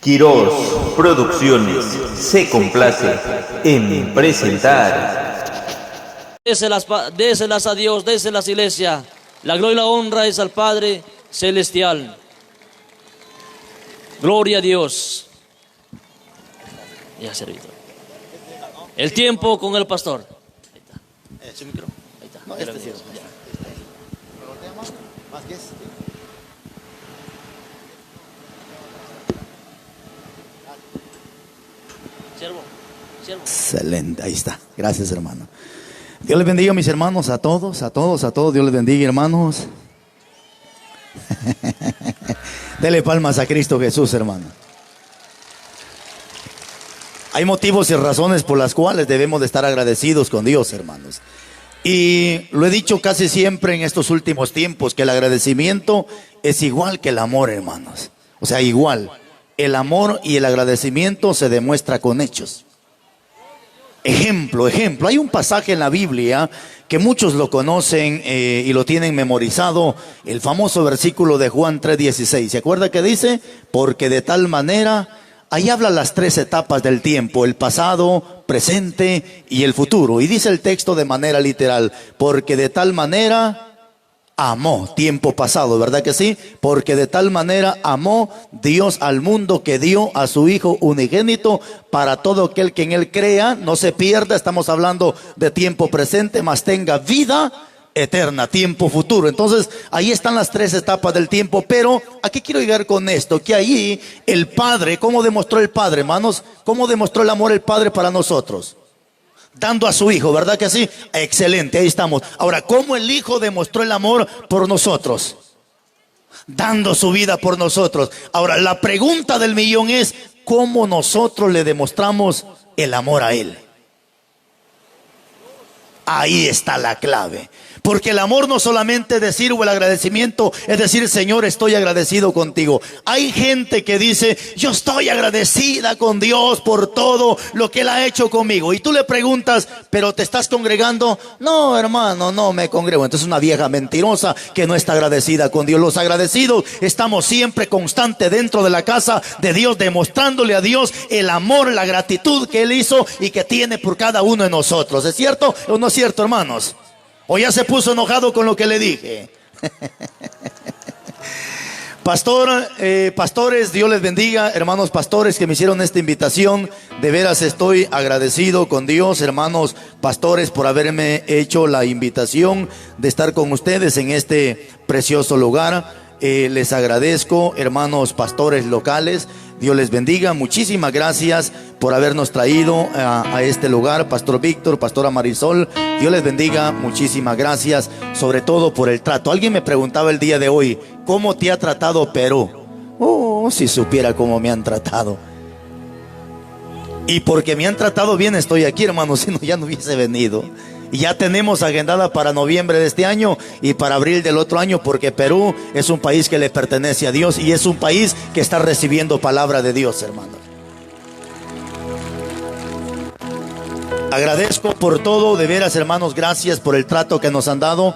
Quirós Producciones se complace en presentar. Déselas a Dios, déselas iglesia. La gloria y la honra es al Padre Celestial. Gloria a Dios. Ya, servido. El tiempo con el pastor. Ahí está. ¿Su micro? Ahí está. No, este sí. Siervo. Excelente, ahí está. Gracias, hermano. Dios les bendiga, mis hermanos, a todos. Dios les bendiga, hermanos. Dele palmas a Cristo Jesús, hermano. Hay motivos y razones por las cuales debemos de estar agradecidos con Dios, hermanos. Y lo he dicho casi siempre en estos últimos tiempos, que el agradecimiento es igual que el amor, hermanos. O sea, igual. El amor y el agradecimiento se demuestra con hechos. Ejemplo. Hay un pasaje en la Biblia que muchos lo conocen y lo tienen memorizado. El famoso versículo de Juan 3:16. ¿Se acuerda que dice? Porque de tal manera, ahí habla las tres etapas del tiempo: el pasado, presente y el futuro. Y dice el texto de manera literal: porque de tal manera amó, tiempo pasado, ¿verdad que sí? Porque de tal manera amó Dios al mundo que dio a su Hijo unigénito, para todo aquel que en Él crea, no se pierda. Estamos hablando de tiempo presente, mas tenga vida eterna, tiempo futuro. Entonces, ahí están las tres etapas del tiempo. Pero, ¿a qué quiero llegar con esto? Que ahí el Padre, ¿cómo demostró el Padre, hermanos? ¿Cómo demostró el amor el Padre para nosotros? Dando a su Hijo, ¿verdad que sí? Excelente, ahí estamos. Ahora, ¿cómo el Hijo demostró el amor por nosotros? Dando su vida por nosotros. Ahora, la pregunta del millón es: ¿cómo nosotros le demostramos el amor a Él? Ahí está la clave. Porque el amor no solamente es decir, o el agradecimiento es decir: Señor, estoy agradecido contigo. Hay gente que dice: yo estoy agradecida con Dios por todo lo que Él ha hecho conmigo. Y tú le preguntas: ¿pero te estás congregando? No, hermano, no me congrego. Entonces es una vieja mentirosa que no está agradecida con Dios. Los agradecidos estamos siempre constante dentro de la casa de Dios, demostrándole a Dios el amor, la gratitud que Él hizo y que tiene por cada uno de nosotros. ¿Es cierto o no es cierto, hermanos? ¿O ya se puso enojado con lo que le dije? Pastores, Dios les bendiga. Hermanos pastores que me hicieron esta invitación, de veras estoy agradecido con Dios, hermanos pastores, por haberme hecho la invitación de estar con ustedes en este precioso lugar. Les agradezco, hermanos pastores locales. Dios les bendiga. Muchísimas gracias por habernos traído a este lugar. Pastor Víctor, Pastora Marisol, Dios les bendiga. Muchísimas gracias, sobre todo por el trato. Alguien me preguntaba el día de hoy: ¿cómo te ha tratado Perú? Oh, si supiera cómo me han tratado. Y porque me han tratado bien estoy aquí, hermanos, si no ya no hubiese venido. Y ya tenemos agendada para noviembre de este año y para abril del otro año, porque Perú es un país que le pertenece a Dios y es un país que está recibiendo palabra de Dios, hermano. Agradezco por todo, de veras, hermanos, gracias por el trato que nos han dado.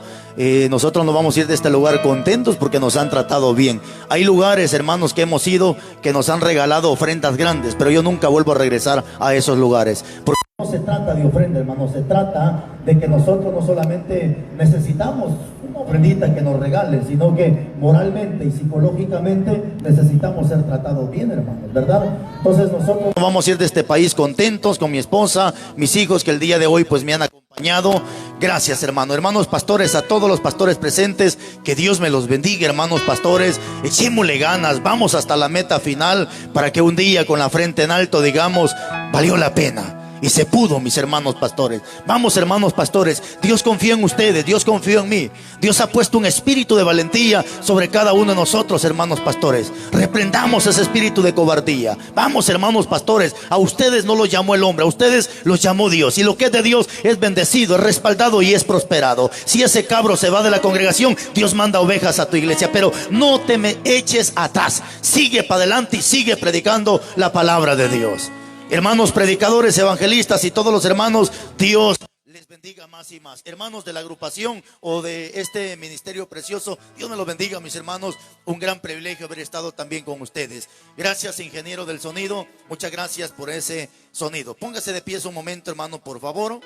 Nosotros nos vamos a ir de este lugar contentos porque nos han tratado bien. Hay lugares, hermanos, que hemos ido que nos han regalado ofrendas grandes, pero yo nunca vuelvo a regresar a esos lugares. Porque no se trata de ofrenda, hermanos, se trata de que nosotros no solamente necesitamos una ofrendita que nos regalen, sino que moralmente y psicológicamente necesitamos ser tratados bien, hermanos, ¿verdad? Entonces nosotros vamos a ir de este país contentos con mi esposa, mis hijos que el día de hoy pues me han acompañado. Gracias, hermano. Hermanos pastores, a todos los pastores presentes, que Dios me los bendiga, hermanos pastores. Echémosle ganas, vamos hasta la meta final, para que un día con la frente en alto digamos: valió la pena. Y se pudo, mis hermanos pastores. Vamos, hermanos pastores, Dios confía en ustedes, Dios confía en mí. Dios ha puesto un espíritu de valentía sobre cada uno de nosotros, hermanos pastores. Reprendamos ese espíritu de cobardía. Vamos, hermanos pastores, a ustedes no los llamó el hombre, a ustedes los llamó Dios. Y lo que es de Dios es bendecido, es respaldado y es prosperado. Si ese cabro se va de la congregación, Dios manda ovejas a tu iglesia. Pero no te me eches atrás, sigue para adelante y sigue predicando la palabra de Dios. Hermanos predicadores, evangelistas y todos los hermanos, Dios les bendiga. bendiga más y más. Hermanos de la agrupación o de este ministerio precioso, Dios me los bendiga, mis hermanos. Un gran privilegio haber estado también con ustedes. Gracias, ingeniero del sonido. Muchas gracias por ese sonido. Póngase de pie un momento, hermano, por favor.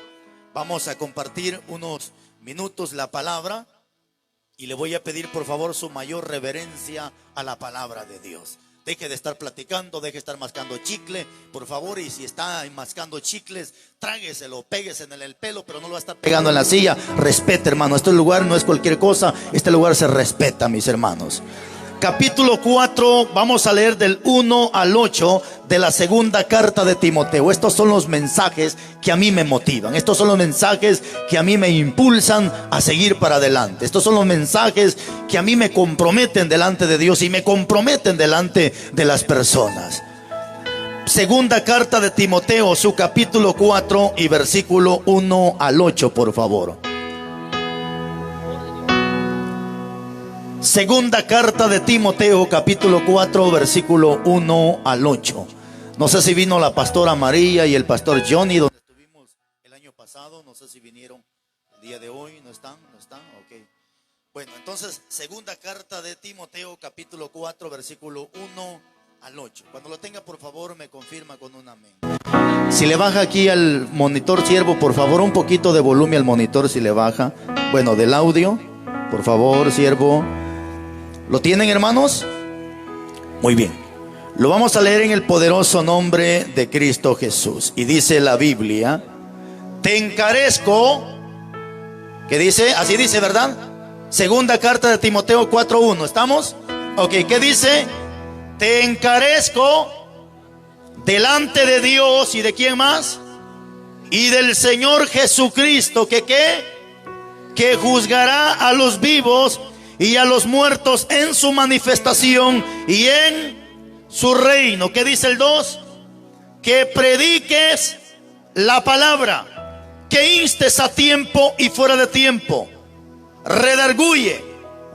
Vamos a compartir unos minutos la palabra. Y le voy a pedir, por favor, su mayor reverencia a la palabra de Dios. Deje de estar platicando, deje de estar mascando chicle, por favor. Y si está mascando chicles, trágueselo, pégueselo en el pelo, pero no lo va a estar pegando en la silla. Respete, hermano. Este lugar no es cualquier cosa. Este lugar se respeta, mis hermanos. Capítulo 4, vamos a leer del 1 al 8 de la segunda carta de Timoteo. Estos son los mensajes que a mí me motivan. Estos son los mensajes que a mí me impulsan a seguir para adelante. Estos son los mensajes que a mí me comprometen delante de Dios y me comprometen delante de las personas. Segunda carta de Timoteo, su capítulo 4 y versículo 1 al 8, por favor. Segunda carta de Timoteo, capítulo 4, versículo 1 al 8. No sé si vino la pastora María y el pastor Johnny, donde estuvimos el año pasado. No sé si vinieron el día de hoy. ¿No están? ¿No están? Ok. Bueno, entonces, segunda carta de Timoteo, capítulo 4, versículo 1 al 8. Cuando lo tenga, por favor, me confirma con un amén. Si le baja aquí al monitor, siervo, por favor, un poquito de volumen al monitor, si le baja. Bueno, del audio, por favor, siervo. ¿Lo tienen, hermanos? Muy bien. Lo vamos a leer en el poderoso nombre de Cristo Jesús. Y dice la Biblia: te encarezco. ¿Qué dice? Así dice, ¿verdad? Segunda carta de Timoteo 4:1. ¿Estamos? Ok, ¿qué dice? Te encarezco delante de Dios y de quién más, y del Señor Jesucristo, que ¿qué? Que juzgará a los vivos y a los muertos en su manifestación y en su reino. ¿Qué dice el 2? Que prediques la palabra, que instes a tiempo y fuera de tiempo, redarguye,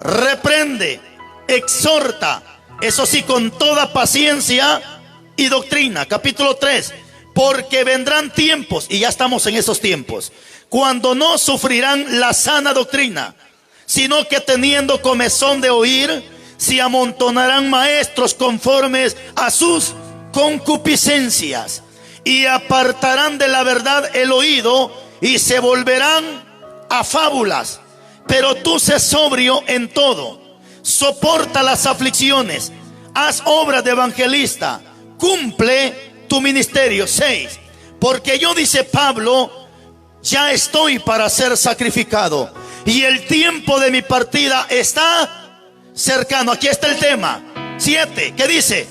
reprende, exhorta, eso sí, con toda paciencia y doctrina. Capítulo 3. Porque vendrán tiempos, y ya estamos en esos tiempos, cuando no sufrirán la sana doctrina, sino que teniendo comezón de oír, se amontonarán maestros conformes a sus concupiscencias, y apartarán de la verdad el oído, y se volverán a fábulas. Pero tú sé sobrio en todo, soporta las aflicciones, haz obra de evangelista, cumple tu ministerio. 6. Porque yo, dice Pablo, ya estoy para ser sacrificado, y el tiempo de mi partida está cercano. Aquí está el tema. 7. ¿Qué dice?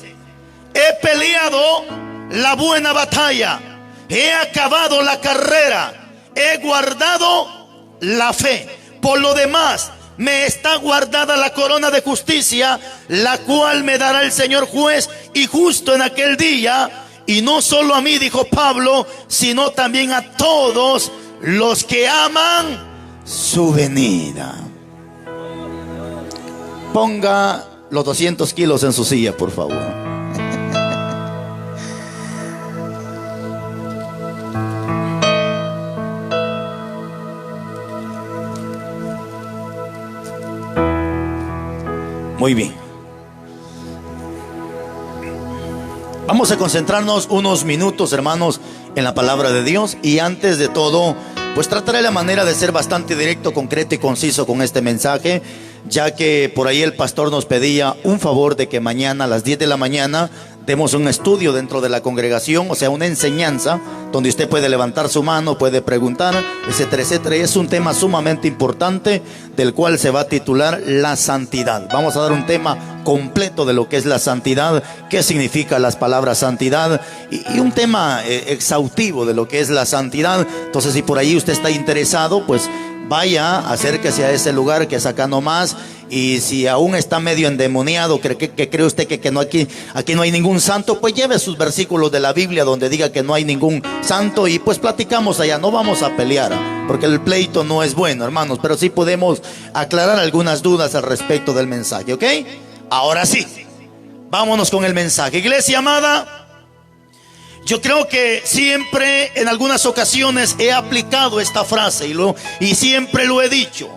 He peleado la buena batalla, he acabado la carrera, he guardado la fe. Por lo demás, me está guardada la corona de justicia, la cual me dará el Señor juez y justo en aquel día. Y no solo a mí, dijo Pablo, sino también a todos los que aman su venida. Ponga los 200 kilos en su silla, por favor. Muy bien. Vamos a concentrarnos unos minutos, hermanos, en la palabra de Dios. Y antes de todo, pues trataré la manera de ser bastante directo, concreto y conciso con este mensaje, ya que por ahí el pastor nos pedía un favor de que mañana a las 10 de la mañana demos un estudio dentro de la congregación, o sea, una enseñanza donde usted puede levantar su mano, puede preguntar, etcétera, etcétera. Y es un tema sumamente importante del cual se va a titular la santidad. Vamos a dar un tema completo de lo que es la santidad, qué significa las palabras santidad y un tema exhaustivo de lo que es la santidad. Entonces, si por ahí usted está interesado, pues vaya, acérquese a ese lugar que es acá nomás. Y si aún está medio endemoniado, que cree usted que no, aquí no hay ningún santo, pues lleve sus versículos de la Biblia donde diga que no hay ningún santo y pues platicamos allá. No vamos a pelear, porque el pleito no es bueno, hermanos, pero sí podemos aclarar algunas dudas al respecto del mensaje, ¿ok? Ahora sí, vámonos con el mensaje. Iglesia amada, Yo creo que siempre en algunas ocasiones he aplicado esta frase y siempre lo he dicho.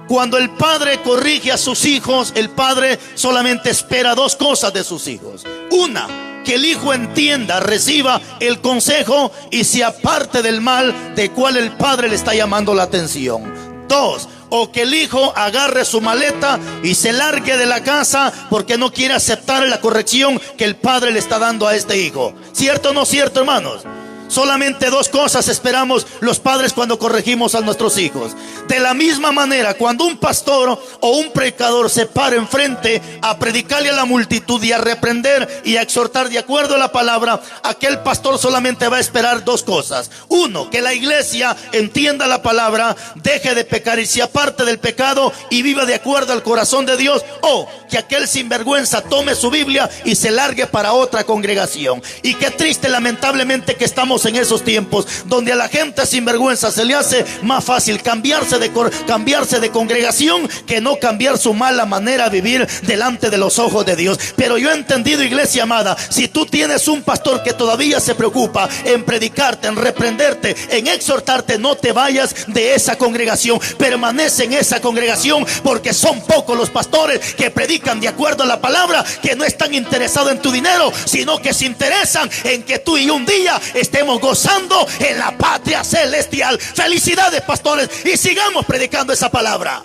Cuando el padre corrige a sus hijos, el padre solamente espera dos cosas de sus hijos. Una, que el hijo entienda, reciba el consejo y se aparte del mal de cual el padre le está llamando la atención. Dos, o que el hijo agarre su maleta y se largue de la casa porque no quiere aceptar la corrección que el padre le está dando a este hijo. ¿Cierto o no cierto, hermanos? Solamente dos cosas esperamos los padres cuando corregimos a nuestros hijos. De la misma manera, cuando un pastor o un predicador se para enfrente a predicarle a la multitud y a reprender y a exhortar de acuerdo a la palabra, aquel pastor solamente va a esperar dos cosas. Uno, que la iglesia entienda la palabra, deje de pecar y se aparte del pecado y viva de acuerdo al corazón de Dios. O que aquel sinvergüenza tome su Biblia y se largue para otra congregación. Y qué triste, lamentablemente, que estamos en esos tiempos donde a la gente sinvergüenza se le hace más fácil cambiarse de congregación que no cambiar su mala manera de vivir delante de los ojos de Dios. Pero yo he entendido, iglesia amada, si tú tienes un pastor que todavía se preocupa en predicarte, en reprenderte, en exhortarte, no te vayas de esa congregación. Permanece en esa congregación, porque son pocos los pastores que predican de acuerdo a la palabra, que no están interesados en tu dinero, sino que se interesan en que tú y un día estemos gozando en la patria celestial. Felicidades, pastores, y sigamos predicando esa palabra.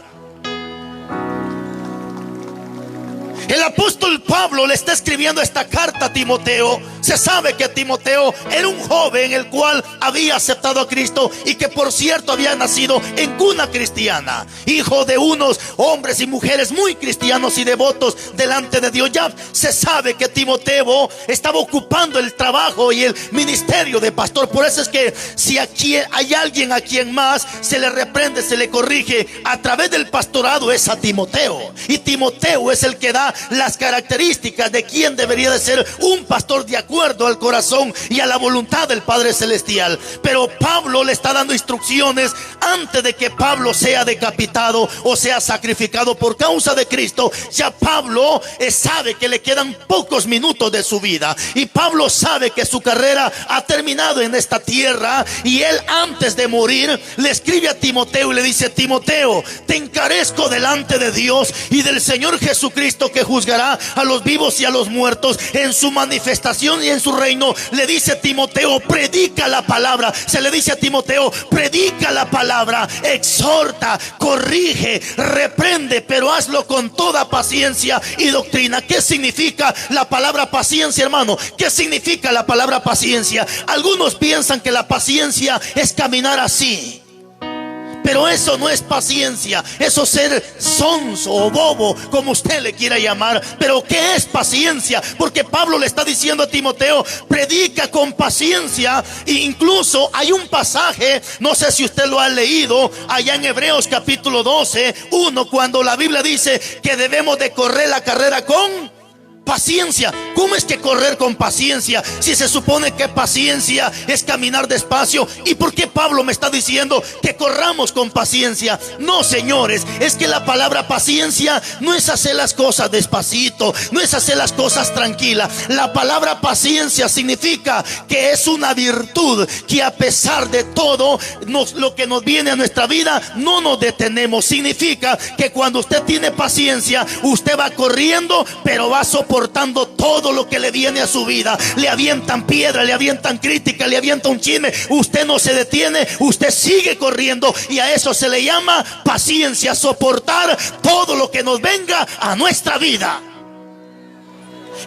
El apóstol Pablo le está escribiendo esta carta a Timoteo. Se sabe que Timoteo era un joven el cual había aceptado a Cristo y que, por cierto, había nacido en cuna cristiana, hijo de unos hombres y mujeres muy cristianos y devotos delante de Dios. Ya se sabe que Timoteo estaba ocupando el trabajo y el ministerio de pastor. Por eso es que si aquí hay alguien a quien más se le reprende, se le corrige a través del pastorado, es a Timoteo. Y Timoteo es el que da las características de quién debería de ser un pastor de acuerdo al corazón y a la voluntad del Padre Celestial. Pero Pablo le está dando instrucciones antes de que Pablo sea decapitado o sea sacrificado por causa de Cristo. Ya Pablo sabe que le quedan pocos minutos de su vida, y Pablo sabe que su carrera ha terminado en esta tierra, y él, antes de morir, le escribe a Timoteo y le dice: Timoteo, te encarezco delante de Dios y del Señor Jesucristo, que juzgará a los vivos y a los muertos en su manifestación y en su reino. Le dice Timoteo: predica la palabra. Se le dice a Timoteo: predica la palabra, exhorta, corrige, reprende, pero hazlo con toda paciencia y doctrina. ¿Qué significa la palabra paciencia, hermano? ¿Qué significa la palabra paciencia? Algunos piensan que la paciencia es caminar así, pero eso no es paciencia. Eso es ser sonso o bobo, como usted le quiera llamar. Pero ¿qué es paciencia? Porque Pablo le está diciendo a Timoteo: predica con paciencia. E incluso hay un pasaje, no sé si usted lo ha leído, allá en Hebreos capítulo 12, 1, cuando la Biblia dice que debemos de correr la carrera con paciencia. ¿Cómo es que correr con paciencia si se supone que paciencia es caminar despacio? ¿Y por qué Pablo me está diciendo que corramos con paciencia? No, señores, es que la palabra paciencia no es hacer las cosas despacito, no es hacer las cosas tranquilas. La palabra paciencia significa que es una virtud que, a pesar de todo lo que nos viene a nuestra vida, no nos detenemos. Significa que cuando usted tiene paciencia, usted va corriendo, pero va soportando todo lo que le viene a su vida. Le avientan piedra, le avientan crítica, le avientan un chisme, usted no se detiene, usted sigue corriendo. Y a eso se le llama paciencia, soportar todo lo que nos venga a nuestra vida.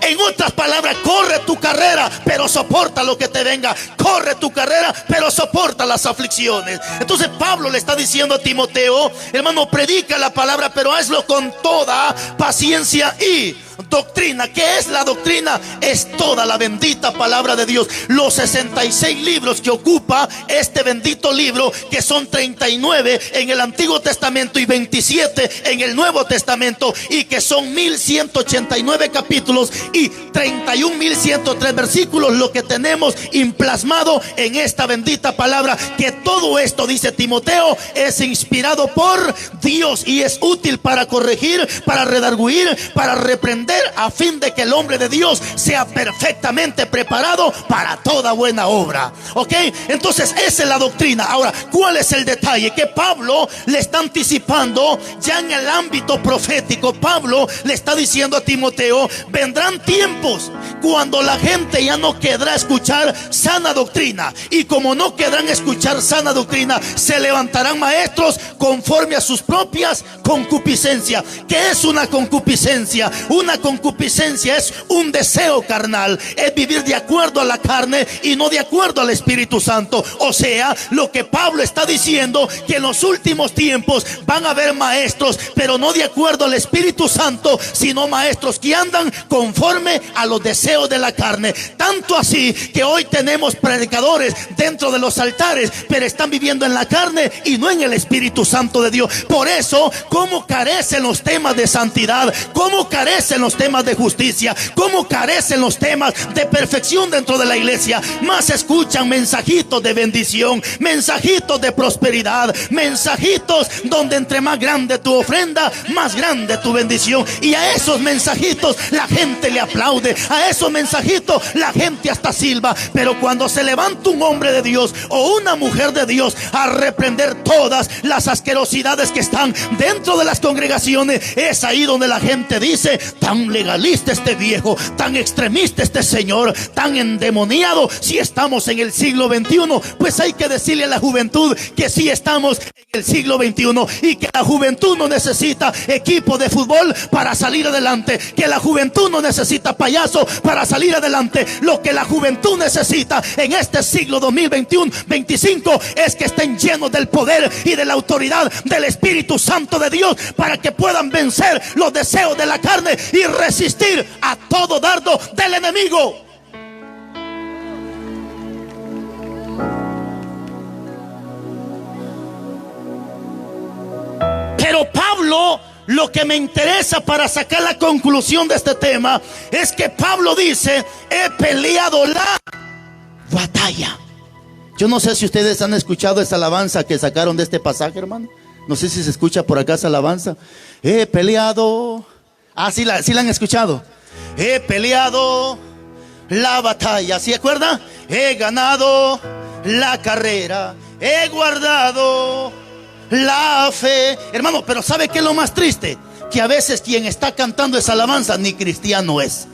En otras palabras, corre tu carrera, pero soporta lo que te venga. Corre tu carrera, pero soporta las aflicciones. Entonces Pablo le está diciendo a Timoteo: hermano, predica la palabra, pero hazlo con toda paciencia y doctrina. ¿Qué es la doctrina? Es toda la bendita palabra de Dios. Los 66 libros que ocupa este bendito libro, que son 39 en el Antiguo Testamento y 27 en el Nuevo Testamento, y que son 1189 capítulos y 31.103 versículos, lo que tenemos implasmado en esta bendita palabra. Que todo esto, dice Timoteo, es inspirado por Dios y es útil para corregir, para redarguir, para reprender entender a fin de que el hombre de Dios sea perfectamente preparado para toda buena obra. ¿Ok? Entonces esa es la doctrina. Ahora, ¿cuál es el detalle? Que Pablo le está anticipando ya en el ámbito profético. Pablo le está diciendo a Timoteo: vendrán tiempos cuando la gente ya no querrá escuchar sana doctrina, y como no querrán escuchar sana doctrina, se levantarán maestros conforme a sus propias concupiscencias. ¿Qué es una concupiscencia? Una concupiscencia es un deseo carnal, es vivir de acuerdo a la carne y no de acuerdo al Espíritu Santo. O sea, lo que Pablo está diciendo, que en los últimos tiempos van a haber maestros, pero no de acuerdo al Espíritu Santo, sino maestros que andan conforme a los deseos de la carne. Tanto así que hoy tenemos predicadores dentro de los altares, pero están viviendo en la carne y no en el Espíritu Santo de Dios. Por eso, cómo carecen los temas de santidad, cómo carecen los temas de justicia, cómo carecen los temas de perfección dentro de la iglesia. Más escuchan mensajitos de bendición, mensajitos de prosperidad, mensajitos donde entre más grande tu ofrenda, más grande tu bendición. Y a esos mensajitos la gente le aplaude, a esos mensajitos la gente hasta silba. Pero cuando se levanta un hombre de Dios o una mujer de Dios a reprender todas las asquerosidades que están dentro de las congregaciones, es ahí donde la gente dice: tan legalista este viejo, tan extremista este señor, tan endemoniado. Si estamos en el siglo XXI, pues hay que decirle a la juventud que sí estamos en el siglo XXI, y que la juventud no necesita equipo de fútbol para salir adelante, que la juventud no necesita payaso para salir adelante. Lo que la juventud necesita en este siglo 2021-25 es que estén llenos del poder y de la autoridad del Espíritu Santo de Dios, para que puedan vencer los deseos de la carne y resistir a todo dardo del enemigo. Pero Pablo, lo que me interesa para sacar la conclusión de este tema es que Pablo dice: he peleado la batalla. Yo no sé si ustedes han escuchado esa alabanza que sacaron de este pasaje, hermano. No sé si se escucha por acá esa alabanza. He peleado. Ah, sí la han escuchado. He peleado la batalla. ¿Sí acuerda? He ganado la carrera. He guardado la fe. Hermano, pero ¿sabe qué es lo más triste? Que a veces quien está cantando esa alabanza ni cristiano es.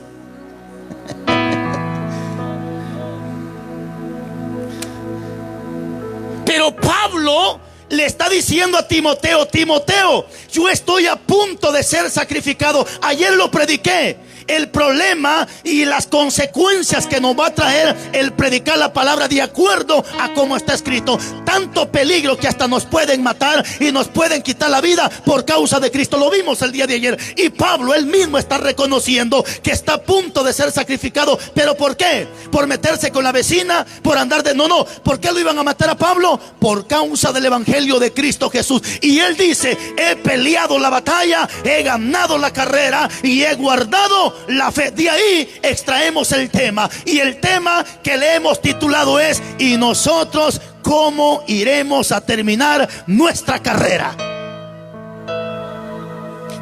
Pero Pablo le está diciendo a Timoteo: Timoteo, yo estoy a punto de ser sacrificado. Ayer lo prediqué. El problema y las consecuencias que nos va a traer el predicar la palabra de acuerdo a cómo está escrito. Tanto peligro que hasta nos pueden matar y nos pueden quitar la vida por causa de Cristo. Lo vimos el día de ayer. Y Pablo, él mismo está reconociendo que está a punto de ser sacrificado. ¿Pero por qué? ¿Por meterse con la vecina? ¿Por andar de...? No. ¿Por qué lo iban a matar a Pablo? Por causa del evangelio de Cristo Jesús. Y él dice: he peleado la batalla, he ganado la carrera y he guardado la fe. De ahí extraemos el tema, y el tema que le hemos titulado es: ¿y nosotros cómo iremos a terminar nuestra carrera?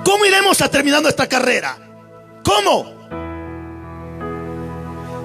¿Cómo iremos a terminar nuestra carrera? ¿Cómo?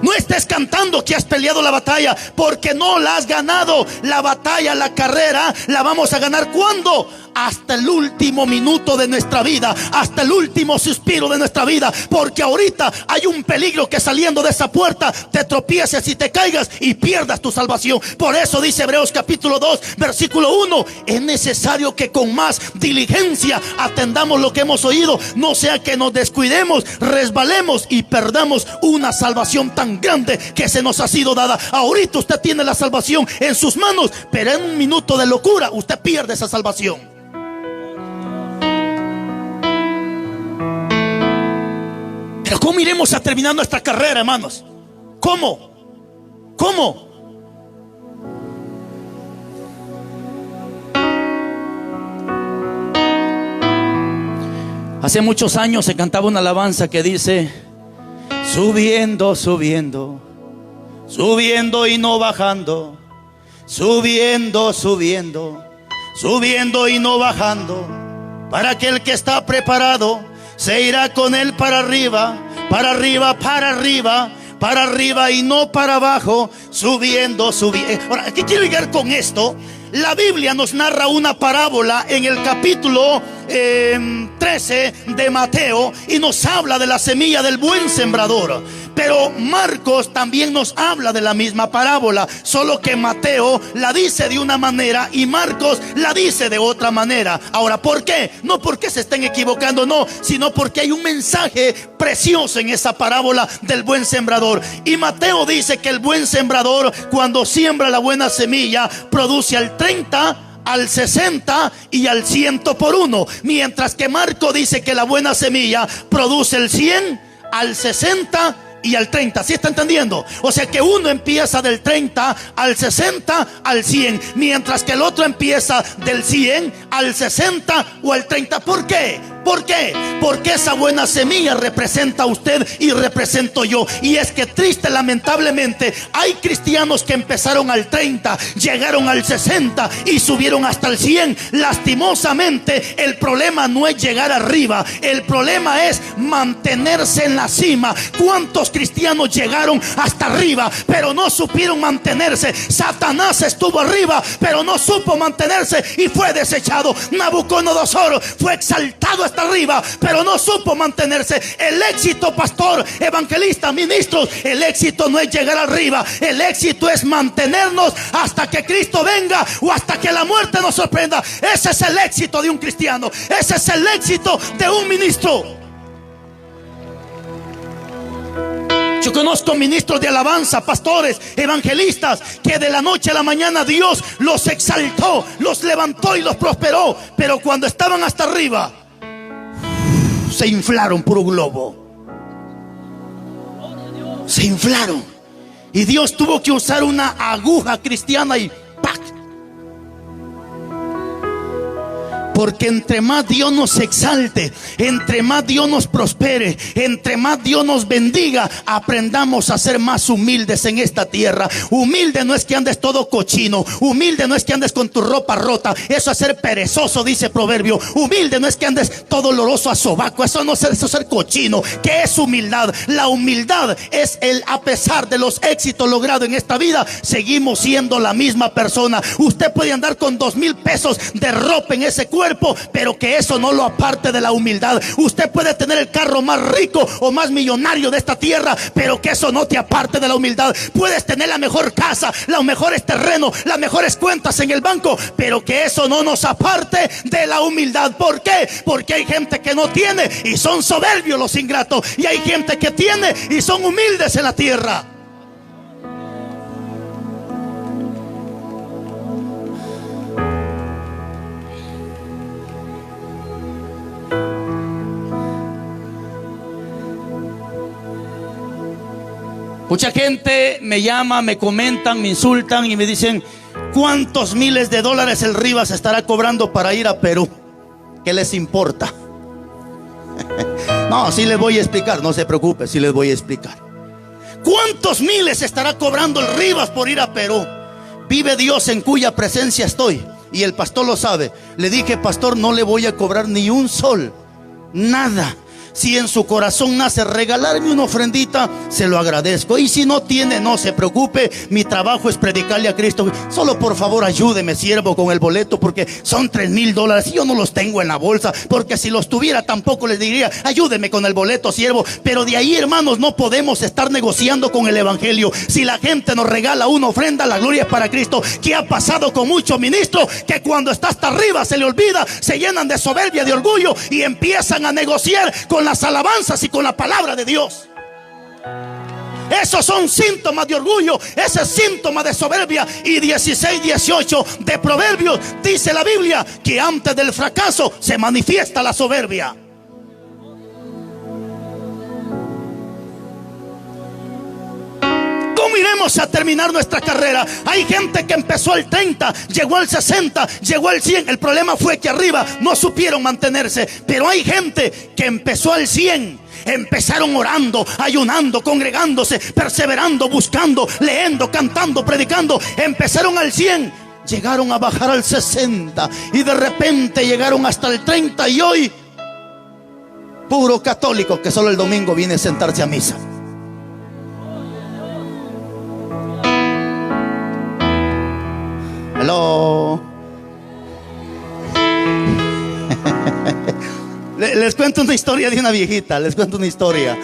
No estés cantando que has peleado la batalla, porque no la has ganado. La batalla, la carrera, la vamos a ganar ¿cuándo? Hasta el último minuto de nuestra vida, hasta el último suspiro de nuestra vida. Porque ahorita hay un peligro que saliendo de esa puerta te tropieces y te caigas y pierdas tu salvación. Por eso dice Hebreos capítulo 2 versículo 1: es necesario que con más diligencia atendamos lo que hemos oído, no sea que nos descuidemos, resbalemos y perdamos una salvación tan grande que se nos ha sido dada. Ahorita usted tiene la salvación en sus manos, pero en un minuto de locura usted pierde esa salvación. Pero ¿cómo iremos a terminar nuestra carrera, hermanos? ¿Cómo? Hace muchos años se cantaba una alabanza que dice: subiendo, subiendo, subiendo y no bajando, subiendo, subiendo, subiendo y no bajando, para aquel que está preparado se irá con él para arriba, para arriba, para arriba, para arriba y no para abajo, subiendo, subiendo. Ahora, ¿qué quiero llegar con esto? La Biblia nos narra una parábola en el capítulo 13 de Mateo y nos habla de la semilla del buen sembrador. Pero Marcos también nos habla de la misma parábola, solo que Mateo la dice de una manera y Marcos la dice de otra manera. Ahora, ¿por qué? No porque se estén equivocando, no, sino porque hay un mensaje precioso en esa parábola del buen sembrador. Y Mateo dice que el buen sembrador, cuando siembra la buena semilla, produce al 30, al 60 y al 100 por uno. Mientras que Marco dice que la buena semilla produce el 100, al 60 y al 30. ¿Sí está entendiendo? O sea que uno empieza del 30 al 60 al 100, mientras que el otro empieza del 100 al 60 o al 30. ¿Por qué? ¿Por qué? Porque esa buena semilla representa a usted y represento yo. Y es que triste, lamentablemente, hay cristianos que empezaron al 30, llegaron al 60 y subieron hasta el 100. Lastimosamente, el problema no es llegar arriba, el problema es mantenerse en la cima. ¿Cuántos cristianos llegaron hasta arriba pero no supieron mantenerse? Satanás estuvo arriba pero no supo mantenerse y fue desechado. Nabucodonosor fue exaltado hasta arriba pero no supo mantenerse. El éxito, pastor, evangelista, ministros, el éxito no es llegar arriba, el éxito es mantenernos hasta que Cristo venga o hasta que la muerte nos sorprenda. Ese es el éxito de un cristiano, ese es el éxito de un ministro. Yo conozco ministros de alabanza, pastores, evangelistas, que de la noche a la mañana Dios los exaltó, los levantó y los prosperó. Pero cuando estaban hasta arriba, se inflaron, puro globo. Se inflaron. Y Dios tuvo que usar una aguja cristiana y ¡pac! Porque entre más Dios nos exalte, entre más Dios nos prospere, entre más Dios nos bendiga, aprendamos a ser más humildes en esta tierra. Humilde no es que andes todo cochino, humilde no es que andes con tu ropa rota, eso es ser perezoso, dice Proverbio. Humilde no es que andes todo oloroso a sobaco, eso no es eso es ser cochino. ¿Qué es humildad? La humildad es el, a pesar de los éxitos logrados en esta vida, seguimos siendo la misma persona. Usted puede andar con 2,000 pesos de ropa en ese cuerpo, pero que eso no lo aparte de la humildad. Usted puede tener el carro más rico o más millonario de esta tierra, pero que eso no te aparte de la humildad. Puedes tener la mejor casa, los mejores terrenos, las mejores cuentas en el banco, pero que eso no nos aparte de la humildad. ¿Por qué? Porque hay gente que no tiene y son soberbios los ingratos, y hay gente que tiene y son humildes en la tierra. Mucha gente me llama, me comentan, me insultan y me dicen: ¿cuántos miles de dólares el Rivas estará cobrando para ir a Perú? ¿Qué les importa? No, sí les voy a explicar, no se preocupe, sí les voy a explicar. ¿Cuántos miles estará cobrando el Rivas por ir a Perú? Vive Dios en cuya presencia estoy, y el pastor lo sabe. Le dije: pastor, no le voy a cobrar ni un sol, nada. Si en su corazón nace regalarme una ofrendita, se lo agradezco. Y si no tiene, no se preocupe. Mi trabajo es predicarle a Cristo. Solo por favor ayúdeme, siervo, con el boleto, porque son 3,000 dólares y yo no los tengo en la bolsa. Porque si los tuviera tampoco les diría: ayúdeme con el boleto, siervo. Pero de ahí, hermanos, no podemos estar negociando con el evangelio. Si la gente nos regala una ofrenda, la gloria es para Cristo. ¿Qué ha pasado con muchos ministros? Que cuando está hasta arriba se le olvida, se llenan de soberbia, de orgullo, y empiezan a negociar con las alabanzas y con la palabra de Dios. Esos son síntomas de orgullo, ese es síntoma de soberbia. Y 16:18 de Proverbios dice la Biblia que antes del fracaso se manifiesta la soberbia. ¿Cómo iremos a terminar nuestra carrera? Hay gente que empezó al 30, llegó al 60, llegó al 100. El problema fue que arriba no supieron mantenerse. Pero hay gente que empezó al 100. Empezaron orando, ayunando, congregándose, perseverando, buscando, leyendo, cantando, predicando. Empezaron al 100, llegaron a bajar al 60 y de repente llegaron hasta el 30 y hoy Puro católico que solo el domingo viene a sentarse a misa. Hello. Les cuento una historia de una viejita. Les cuento una historia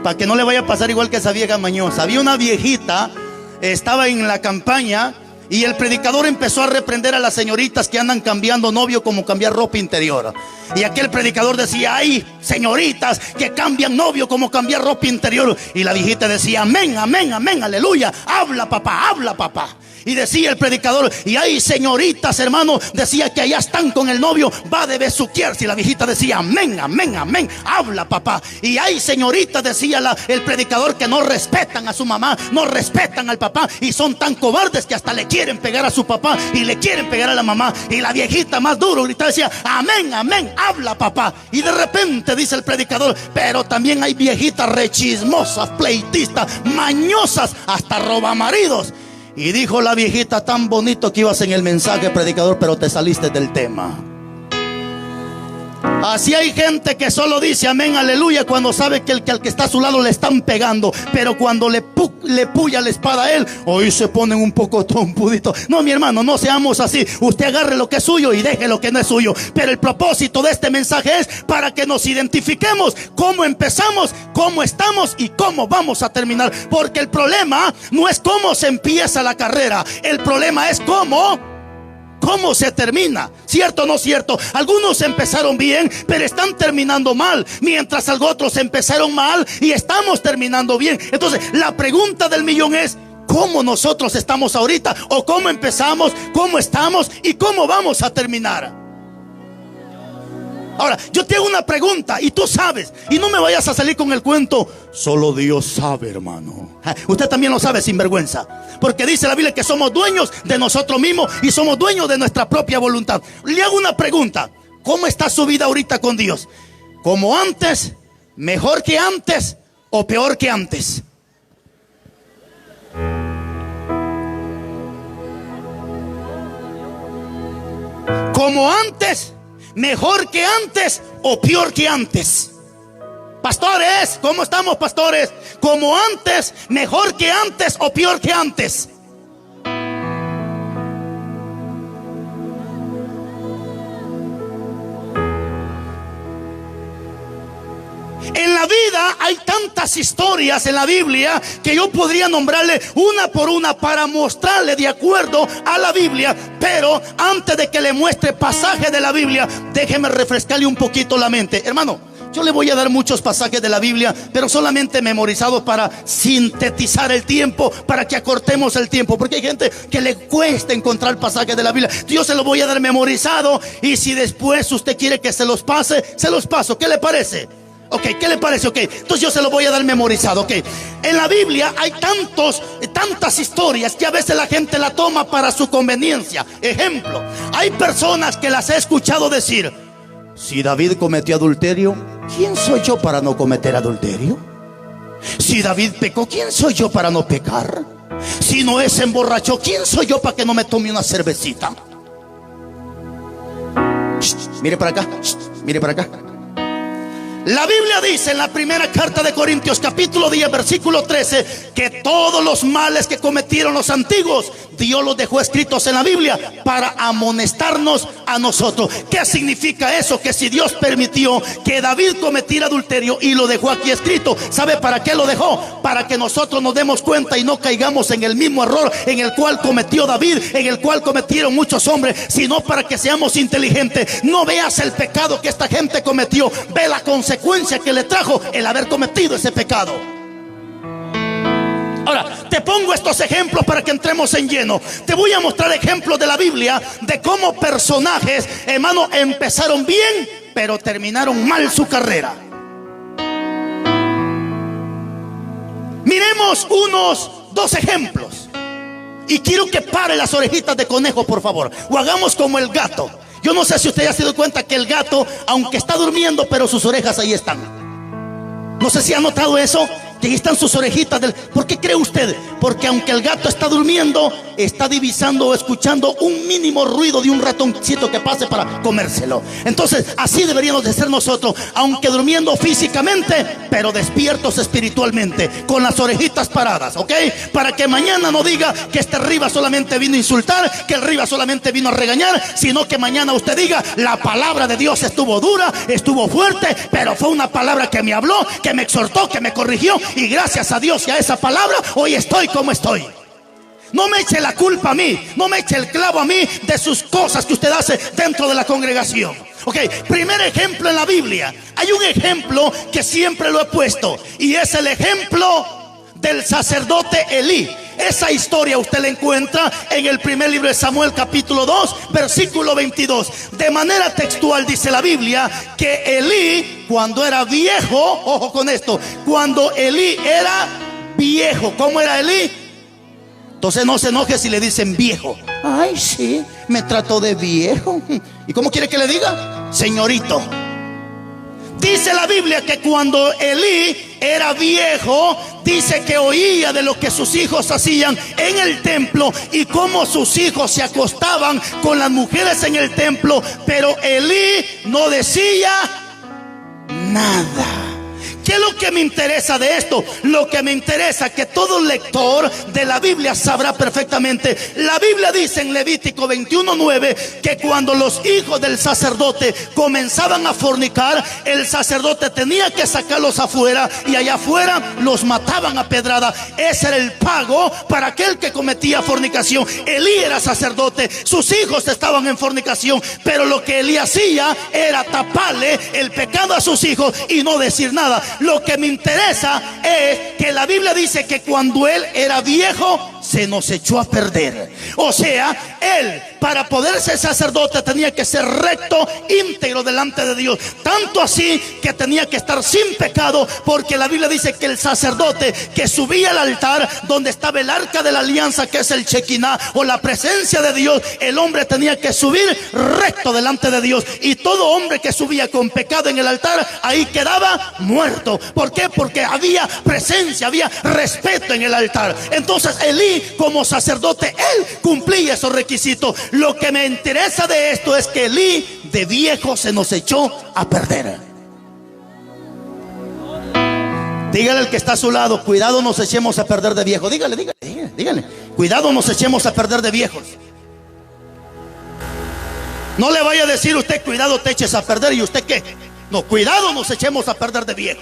para que no le vaya a pasar igual que esa vieja mañosa. Había una viejita, estaba en la campaña, y el predicador empezó a reprender a las señoritas que andan cambiando novio como cambiar ropa interior. Y aquel predicador decía: ay, señoritas que cambian novio como cambiar ropa interior. Y la viejita decía: amén, amén, amén, aleluya. Habla papá, habla papá. Y decía el predicador: y hay señoritas, hermano, decía que allá están con el novio, va de besuquearse. Y la viejita decía: amén, amén, amén, habla papá. Y hay señoritas, decía el predicador, que no respetan a su mamá, no respetan al papá, y son tan cobardes que hasta le quieren pegar a su papá y le quieren pegar a la mamá. Y la viejita más duro gritaba, decía: amén, amén, habla papá. Y de repente dice el predicador: pero también hay viejitas rechismosas, pleitistas, mañosas, hasta robamaridos. Y dijo la viejita: tan bonito que ibas en el mensaje, predicador, pero te saliste del tema. Así hay gente que solo dice amén, aleluya, cuando sabe que al que está a su lado le están pegando. Pero cuando le puya la espada a él, hoy se ponen un poco trompuditos. No, mi hermano, no seamos así. Usted agarre lo que es suyo y deje lo que no es suyo. Pero el propósito de este mensaje es para que nos identifiquemos cómo empezamos, cómo estamos y cómo vamos a terminar. Porque el problema no es cómo se empieza la carrera, el problema es cómo se termina. ¿Cierto o no cierto? Algunos empezaron bien, pero están terminando mal, mientras otros empezaron mal y estamos terminando bien. Entonces la pregunta del millón es: ¿cómo nosotros estamos ahorita? ¿O cómo empezamos? ¿Cómo estamos? ¿Y cómo vamos a terminar? Ahora, yo te hago una pregunta y tú sabes, y no me vayas a salir con el cuento: solo Dios sabe, hermano. Usted también lo sabe, sinvergüenza, porque dice la Biblia que somos dueños de nosotros mismos y somos dueños de nuestra propia voluntad. Le hago una pregunta: ¿cómo está su vida ahorita con Dios? ¿Como antes, mejor que antes o peor que antes? ¿Como antes, mejor que antes o peor que antes? Pastores, ¿cómo estamos, pastores? ¿Como antes, mejor que antes o peor que antes? En la vida hay tantas historias en la Biblia que yo podría nombrarle una por una para mostrarle de acuerdo a la Biblia. Pero antes de que le muestre pasaje de la Biblia, déjeme refrescarle un poquito la mente. Hermano, yo le voy a dar muchos pasajes de la Biblia, pero solamente memorizados para sintetizar el tiempo, para que acortemos el tiempo, porque hay gente que le cuesta encontrar pasajes de la Biblia. Yo se los voy a dar memorizado, y si después usted quiere que se los pase, se los paso. ¿Qué le parece? Ok, ¿qué le parece? Ok, entonces yo se lo voy a dar memorizado. Ok, en la Biblia hay tantas historias que a veces la gente la toma para su conveniencia. Ejemplo, hay personas que las he escuchado decir: si David cometió adulterio, ¿quién soy yo para no cometer adulterio? Si David pecó, ¿quién soy yo para no pecar? Si Noé se emborrachó, ¿quién soy yo para que no me tome una cervecita? Mire para acá, mire para acá. La Biblia dice en la primera carta de Corintios, capítulo 10, versículo 13, que todos los males que cometieron los antiguos, Dios los dejó escritos en la Biblia para amonestarnos a nosotros. ¿Qué significa eso? Que si Dios permitió que David cometiera adulterio y lo dejó aquí escrito, ¿sabe para qué lo dejó? Para que nosotros nos demos cuenta y no caigamos en el mismo error en el cual cometió David, en el cual cometieron muchos hombres, sino para que seamos inteligentes. No veas el pecado que esta gente cometió, ve la consecuencia que le trajo el haber cometido ese pecado. Ahora, te pongo estos ejemplos para que entremos en lleno. Te voy a mostrar ejemplos de la Biblia de cómo personajes, hermano, empezaron bien, pero terminaron mal su carrera. Miremos dos ejemplos. Y quiero que pare las orejitas de conejo, por favor. O hagamos como el gato. Yo no sé si usted ya se dio cuenta que el gato, aunque está durmiendo, pero sus orejas ahí están. No sé si ha notado eso, Que ahí están sus orejitas. ¿Por qué cree usted? Porque aunque el gato está durmiendo, está divisando o escuchando un mínimo ruido de un ratoncito que pase para comérselo. Entonces así deberíamos de ser nosotros, aunque durmiendo físicamente, pero despiertos espiritualmente, con las orejitas paradas, ¿ok? Para que mañana no diga que este Rivas solamente vino a insultar, que el Rivas solamente vino a regañar, sino que mañana usted diga: la palabra de Dios estuvo dura, estuvo fuerte, pero fue una palabra que me habló, que me exhortó, que me corrigió, y gracias a Dios y a esa palabra hoy estoy como estoy. No me eche la culpa a mí, no me eche el clavo a mí de sus cosas que usted hace dentro de la congregación. Ok, primer ejemplo en la Biblia. Hay un ejemplo que siempre lo he puesto, y es el ejemplo del sacerdote Elí. Esa historia usted la encuentra en el primer libro de Samuel, capítulo 2, versículo 22. De manera textual dice la Biblia que Elí, cuando era viejo, ojo con esto, cuando Elí era viejo, ¿cómo era Elí? Entonces no se enoje si le dicen viejo. Ay, sí, me trató de viejo. ¿Y cómo quiere que le diga? Señorito. Dice la Biblia que cuando Elí era viejo, dice que oía de lo que sus hijos hacían en el templo y cómo sus hijos se acostaban con las mujeres en el templo, pero Elí no decía nada. ¿Qué es lo que me interesa de esto? Lo que me interesa es que todo lector de la Biblia sabrá perfectamente. La Biblia dice en Levítico 21:9 que cuando los hijos del sacerdote comenzaban a fornicar, el sacerdote tenía que sacarlos afuera, y allá afuera los mataban a pedrada. Ese era el pago para aquel que cometía fornicación. Elí era sacerdote, sus hijos estaban en fornicación, pero lo que Elí hacía era taparle el pecado a sus hijos y no decir nada. Lo que me interesa es que la Biblia dice que cuando él era viejo se nos echó a perder. O sea, él, para poder ser sacerdote, tenía que ser recto, íntegro delante de Dios. Tanto así que tenía que estar sin pecado, porque la Biblia dice que el sacerdote que subía al altar donde estaba el arca de la alianza, que es el Shekinah o la presencia de Dios, el hombre tenía que subir recto delante de Dios. Y todo hombre que subía con pecado en el altar, ahí quedaba muerto. ¿Por qué? Porque había presencia, había respeto en el altar. Entonces Elí, como sacerdote, él cumplía esos requisitos. Lo que me interesa de esto es que Elí de viejo se nos echó a perder. Dígale al que está a su lado: cuidado, nos echemos a perder de viejo. Dígale. Cuidado, nos echemos a perder de viejos. No le vaya a decir usted: cuidado, te eches a perder. ¿Y usted qué? No, cuidado, nos echemos a perder de viejo.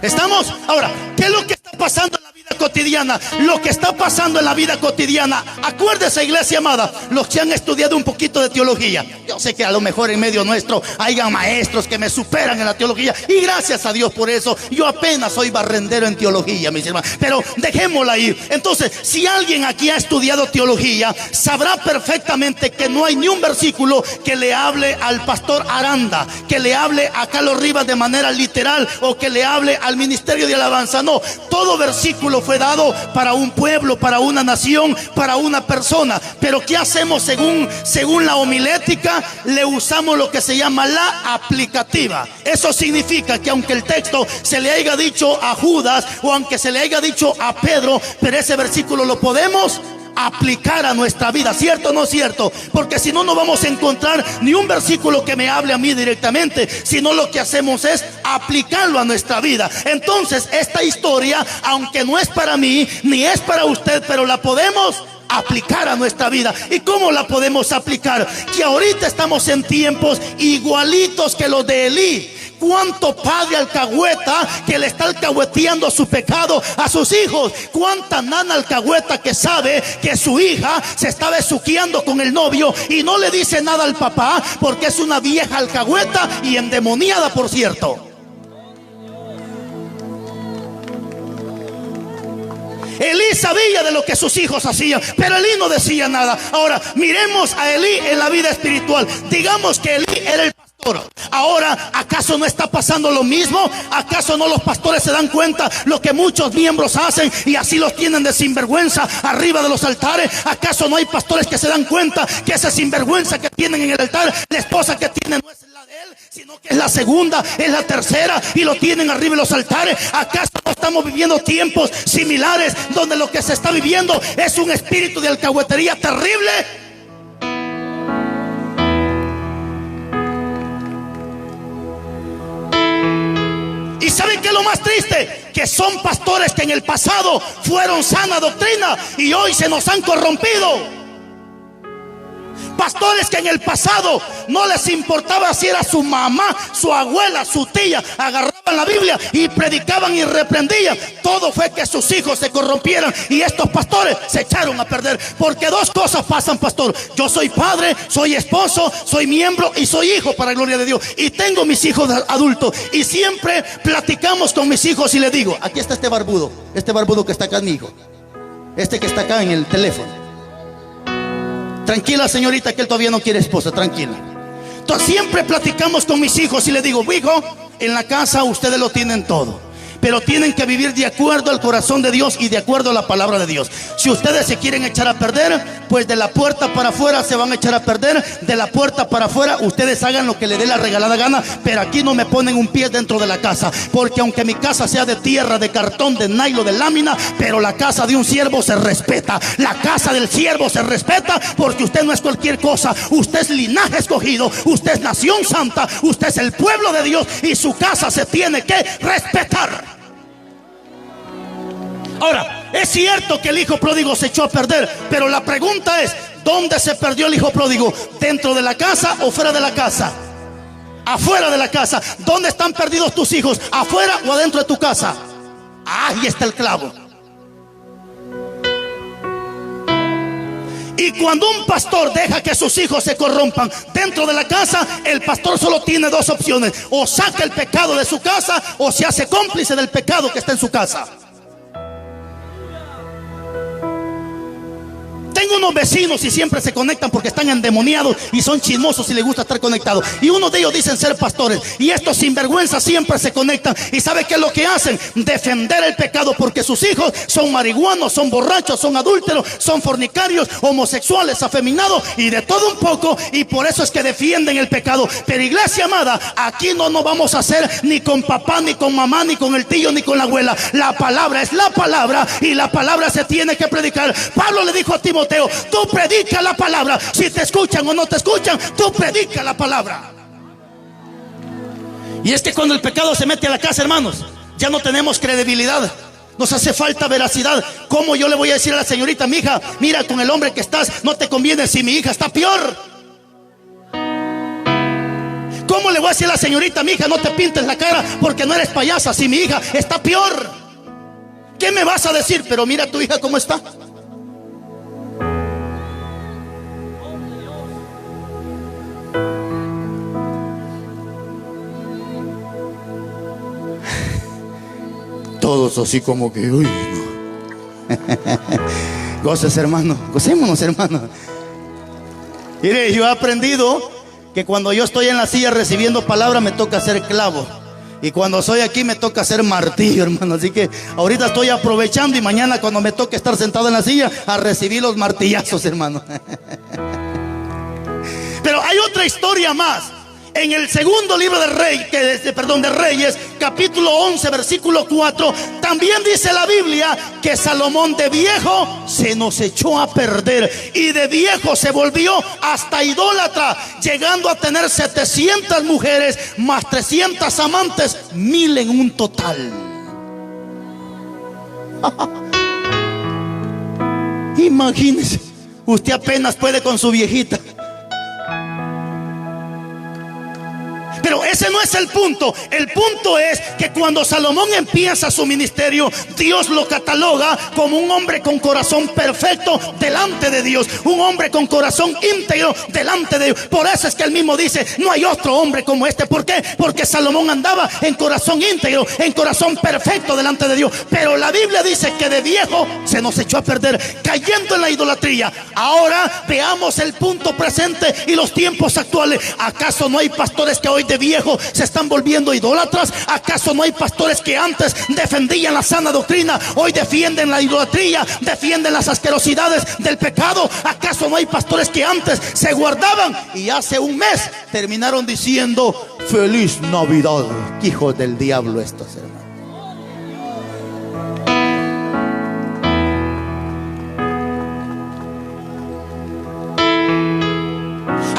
¿Estamos? Ahora, ¿qué es lo que está pasando en la vida cotidiana? Lo que está pasando en la vida cotidiana. Acuérdese, iglesia amada, los que han estudiado un poquito de teología. Yo sé que a lo mejor en medio nuestro hayan maestros que me superan en la teología, y gracias a Dios por eso. Yo apenas soy barrendero en teología, mis hermanos, pero dejémosla ahí. Entonces, si alguien aquí ha estudiado teología, sabrá perfectamente que no hay ni un versículo que le hable al pastor Aranda, que le hable a Carlos Rivas de manera literal, o que le hable al ministerio de alabanza. No, todo versículo fue dado para un pueblo, para una nación, para una persona. Pero ¿qué hacemos según la homilética? Le usamos lo que se llama la aplicativa. Eso significa que aunque el texto se le haya dicho a Judas, o aunque se le haya dicho a Pedro, pero ese versículo lo podemos aplicar a nuestra vida, ¿cierto o no cierto? Porque si no, no vamos a encontrar ni un versículo que me hable a mí directamente, sino lo que hacemos es aplicarlo a nuestra vida. Entonces, esta historia, aunque no es para mí ni es para usted, pero la podemos aplicar a nuestra vida. ¿Y cómo la podemos aplicar? Que ahorita estamos en tiempos igualitos que los de Elí. ¿Cuánto padre alcahueta que le está alcahueteando su pecado a sus hijos? ¿Cuánta nana alcahueta que sabe que su hija se está besuqueando con el novio y no le dice nada al papá porque es una vieja alcahueta y endemoniada, por cierto? Elí sabía de lo que sus hijos hacían, pero Elí no decía nada. Ahora, miremos a Elí en la vida espiritual. Digamos que Elí era el pastor. Ahora, ¿acaso no está pasando lo mismo? ¿Acaso no los pastores se dan cuenta lo que muchos miembros hacen y así los tienen de sinvergüenza arriba de los altares? ¿Acaso no hay pastores que se dan cuenta que esa sinvergüenza que tienen en el altar, la esposa que tienen no es la de él, sino que es la segunda, es la tercera y lo tienen arriba en los altares. ¿Acaso no estamos viviendo tiempos similares donde lo que se está viviendo es un espíritu de alcahuetería terrible? ¿Y saben qué es lo más triste? Que son pastores que en el pasado fueron sana doctrina y hoy se nos han corrompido. Pastores que en el pasado no les importaba si era su mamá, su abuela, su tía, agarraban la Biblia y predicaban y reprendían. Todo fue que sus hijos se corrompieran y estos pastores se echaron a perder. Porque dos cosas pasan, pastor: yo soy padre, soy esposo, soy miembro y soy hijo, para gloria de Dios, y tengo mis hijos adultos, y siempre platicamos con mis hijos y le digo: aquí está este barbudo que está acá, mi hijo, este que está acá en el teléfono. Tranquila, señorita, que él todavía no quiere esposa, tranquila. Entonces siempre platicamos con mis hijos y les digo: hijo, en la casa ustedes lo tienen todo, pero tienen que vivir de acuerdo al corazón de Dios y de acuerdo a la palabra de Dios. Si ustedes se quieren echar a perder, pues de la puerta para afuera se van a echar a perder. De la puerta para afuera ustedes hagan lo que les dé la regalada gana, pero aquí no me ponen un pie dentro de la casa. Porque aunque mi casa sea de tierra, de cartón, de nylon, de lámina, pero la casa de un siervo se respeta. La casa del siervo se respeta, porque usted no es cualquier cosa. Usted es linaje escogido, usted es nación santa, usted es el pueblo de Dios, y su casa se tiene que respetar. Ahora, es cierto que el hijo pródigo se echó a perder, pero la pregunta es: ¿dónde se perdió el hijo pródigo? ¿Dentro de la casa o fuera de la casa? Afuera de la casa. ¿Dónde están perdidos tus hijos? ¿Afuera o adentro de tu casa? Ahí está el clavo. Y cuando un pastor deja que sus hijos se corrompan dentro de la casa, el pastor solo tiene dos opciones: o saca el pecado de su casa, o se hace cómplice del pecado que está en su casa. Tengo unos vecinos y siempre se conectan porque están endemoniados y son chismosos y les gusta estar conectados. Y uno de ellos dicen ser pastores, y estos sinvergüenzas siempre se conectan. ¿Y sabe qué es lo que hacen? Defender el pecado, porque sus hijos son marihuanos, son borrachos, son adúlteros, son fornicarios, homosexuales, afeminados y de todo un poco. Y por eso es que defienden el pecado. Pero iglesia amada, aquí no nos vamos a hacer ni con papá, ni con mamá, ni con el tío, ni con la abuela. La palabra es la palabra y la palabra se tiene que predicar. Pablo le dijo a Timoteo: tú predica la palabra. Si te escuchan o no te escuchan, tú predica la palabra. Y es que cuando el pecado se mete a la casa, hermanos, ya no tenemos credibilidad. Nos hace falta veracidad. ¿Cómo yo le voy a decir a la señorita: mi hija, mira, con el hombre que estás no te conviene, si mi hija está peor? ¿Cómo le voy a decir a la señorita: mi hija, no te pintes la cara porque no eres payasa, si mi hija está peor? ¿Qué me vas a decir? Pero mira tu hija cómo está. Todos así como que, uy, no. Goces, hermano, gocémonos, hermano. Mire, yo he aprendido que cuando yo estoy en la silla recibiendo palabra, me toca ser clavo, y cuando soy aquí me toca ser martillo, hermano. Así que ahorita estoy aprovechando, y mañana cuando me toque estar sentado en la silla, a recibir los martillazos, hermano. Pero hay otra historia más. En el segundo libro de Reyes, capítulo 11, versículo 4, también dice la Biblia que Salomón de viejo se nos echó a perder, y de viejo se volvió hasta idólatra, llegando a tener 700 mujeres más 300 amantes, 1000 en un total. Imagínese, usted apenas puede con su viejita. Pero ese no es el punto. El punto es que cuando Salomón empieza su ministerio, Dios lo cataloga como un hombre con corazón perfecto delante de Dios, un hombre con corazón íntegro delante de Dios. Por eso es que él mismo dice: no hay otro hombre como este. ¿Por qué? Porque Salomón andaba en corazón íntegro, en corazón perfecto delante de Dios. Pero la Biblia dice que de viejo se nos echó a perder, cayendo en la idolatría. Ahora veamos el punto presente y los tiempos actuales. ¿Acaso no hay pastores que hoy de viejo se están volviendo idólatras? ¿Acaso no hay pastores que antes defendían la sana doctrina, hoy defienden la idolatría, defienden las asquerosidades del pecado? ¿Acaso no hay pastores que antes se guardaban y hace un mes terminaron diciendo: Feliz Navidad. Hijos del diablo estos, hermanos.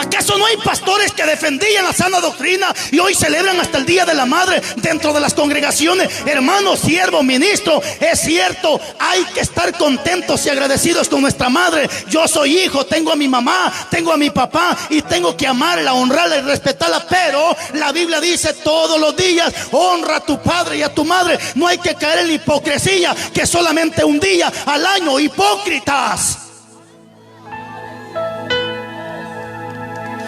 ¿Acaso no hay pastores que defendían la sana doctrina y hoy celebran hasta el Día de la Madre dentro de las congregaciones? Hermano, siervo, ministro, es cierto, hay que estar contentos y agradecidos con nuestra madre. Yo soy hijo, tengo a mi mamá, tengo a mi papá y tengo que amarla, honrarla y respetarla. Pero la Biblia dice todos los días: honra a tu padre y a tu madre. No hay que caer en la hipocresía que solamente un día al año. Hipócritas.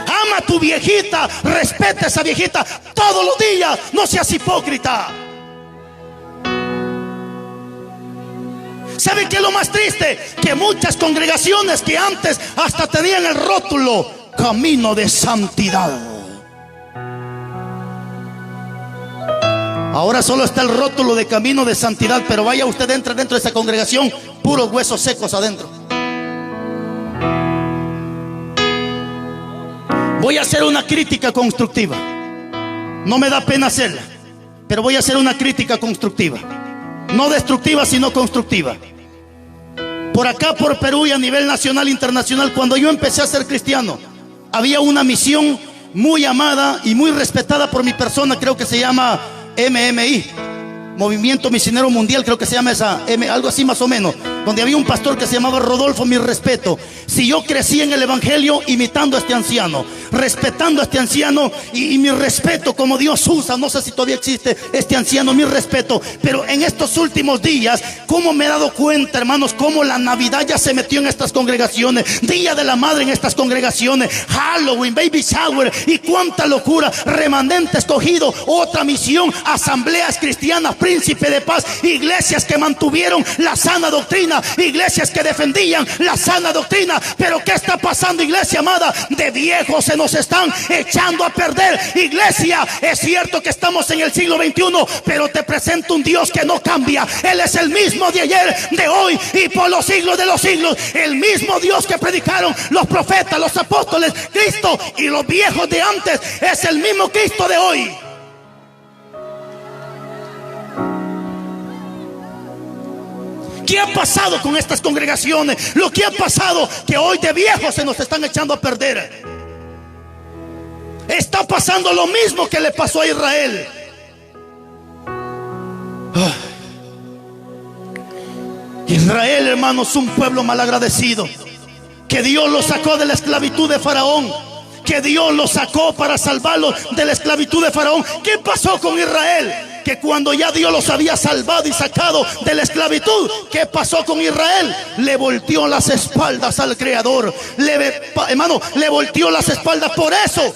Ama a tu viejita, respeta a esa viejita todos los días. No seas hipócrita. ¿Saben qué es lo más triste? Que muchas congregaciones que antes hasta tenían el rótulo Camino de Santidad, ahora solo está el rótulo de Camino de Santidad. Pero vaya usted, entra dentro de esa congregación, puros huesos secos adentro. Voy a hacer una crítica constructiva. No me da pena hacerla, pero voy a hacer una crítica constructiva. No destructiva, sino constructiva. Por acá, por Perú y a nivel nacional e internacional, cuando yo empecé a ser cristiano, había una misión muy amada y muy respetada por mi persona. Creo que se llama MMI, Movimiento Misionero Mundial, creo que se llama esa, algo así más o menos, donde había un pastor que se llamaba Rodolfo. Mi respeto. Si yo crecí en el evangelio imitando a este anciano, respetando a este anciano, y mi respeto como Dios usa, no sé si todavía existe este anciano, mi respeto. Pero en estos últimos días, como me he dado cuenta, hermanos, cómo la Navidad ya se metió en estas congregaciones, Día de la Madre en estas congregaciones, Halloween, Baby Shower y cuánta locura. Remanente escogido, otra misión, asambleas cristianas, Príncipe de Paz, iglesias que mantuvieron la sana doctrina, iglesias que defendían la sana doctrina. Pero ¿qué está pasando, iglesia amada? De viejos se nos están echando a perder. Iglesia, es cierto que estamos en el siglo XXI, pero te presento un Dios que no cambia. Él es el mismo de ayer, de hoy y por los siglos de los siglos. El mismo Dios que predicaron los profetas, los apóstoles, Cristo y los viejos de antes, es el mismo Cristo de hoy. ¿Qué ha pasado con estas congregaciones? Lo que ha pasado, que hoy de viejos se nos están echando a perder. Está pasando lo mismo que le pasó a Israel. Israel, hermanos, un pueblo malagradecido, que Dios lo sacó de la esclavitud de Faraón, que Dios lo sacó para salvarlos de la esclavitud de Faraón. ¿Qué pasó con Israel? Que cuando ya Dios los había salvado y sacado de la esclavitud, ¿qué pasó con Israel? Le volteó las espaldas al Creador. Hermano, le volteó las espaldas. Por eso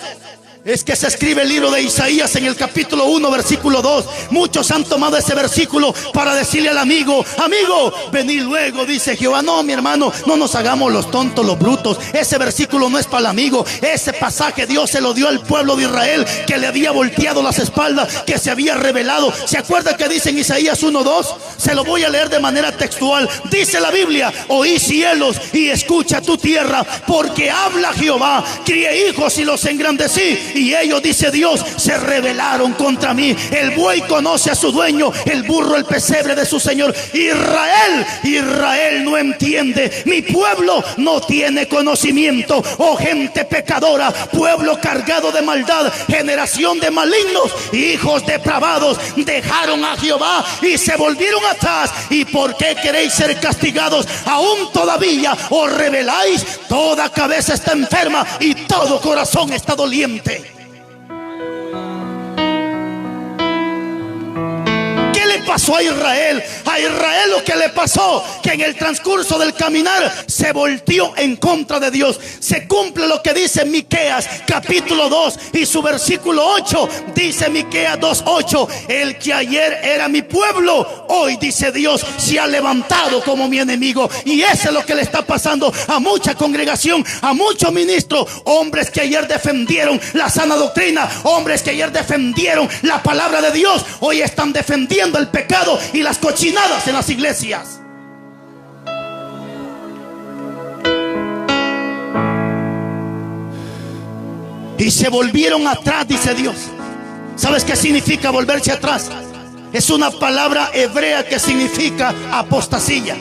es que se escribe el libro de Isaías en el capítulo 1, versículo 2. Muchos han tomado ese versículo para decirle al amigo: amigo, vení luego, dice Jehová. No, mi hermano, no nos hagamos los tontos, los brutos. Ese versículo no es para el amigo. Ese pasaje Dios se lo dio al pueblo de Israel, que le había volteado las espaldas, que se había revelado. ¿Se acuerda que dice en Isaías 1:2? Se lo voy a leer de manera textual. Dice la Biblia: oí cielos y escucha tu tierra, porque habla Jehová, crié hijos y los engrandecí, y ellos, dice Dios, se rebelaron contra mí. El buey conoce a su dueño, el burro el pesebre de su señor. Israel no entiende, mi pueblo no tiene conocimiento. Oh gente pecadora, pueblo cargado de maldad, generación de malignos, hijos depravados, dejaron a Jehová y se volvieron atrás. ¿Y por qué queréis ser castigados? Aún todavía os rebeláis. Toda cabeza está enferma y todo corazón está doliente. ¿Qué le pasó a Israel? A Israel lo que le pasó, que en el transcurso del caminar se volteó en contra de Dios. Se cumple lo que dice Miqueas capítulo 2 y su versículo 8. Dice Miqueas 2:8: el que ayer era mi pueblo, hoy, dice Dios, se ha levantado como mi enemigo. Y eso es lo que le está pasando a mucha congregación, a muchos ministros. Hombres que ayer defendieron la sana doctrina, hombres que ayer defendieron la palabra de Dios, hoy están defendiendo el pecado y las cochinadas en las iglesias. Y se volvieron atrás, dice Dios. ¿Sabes qué significa volverse atrás? Es una palabra hebrea que significa apostasía.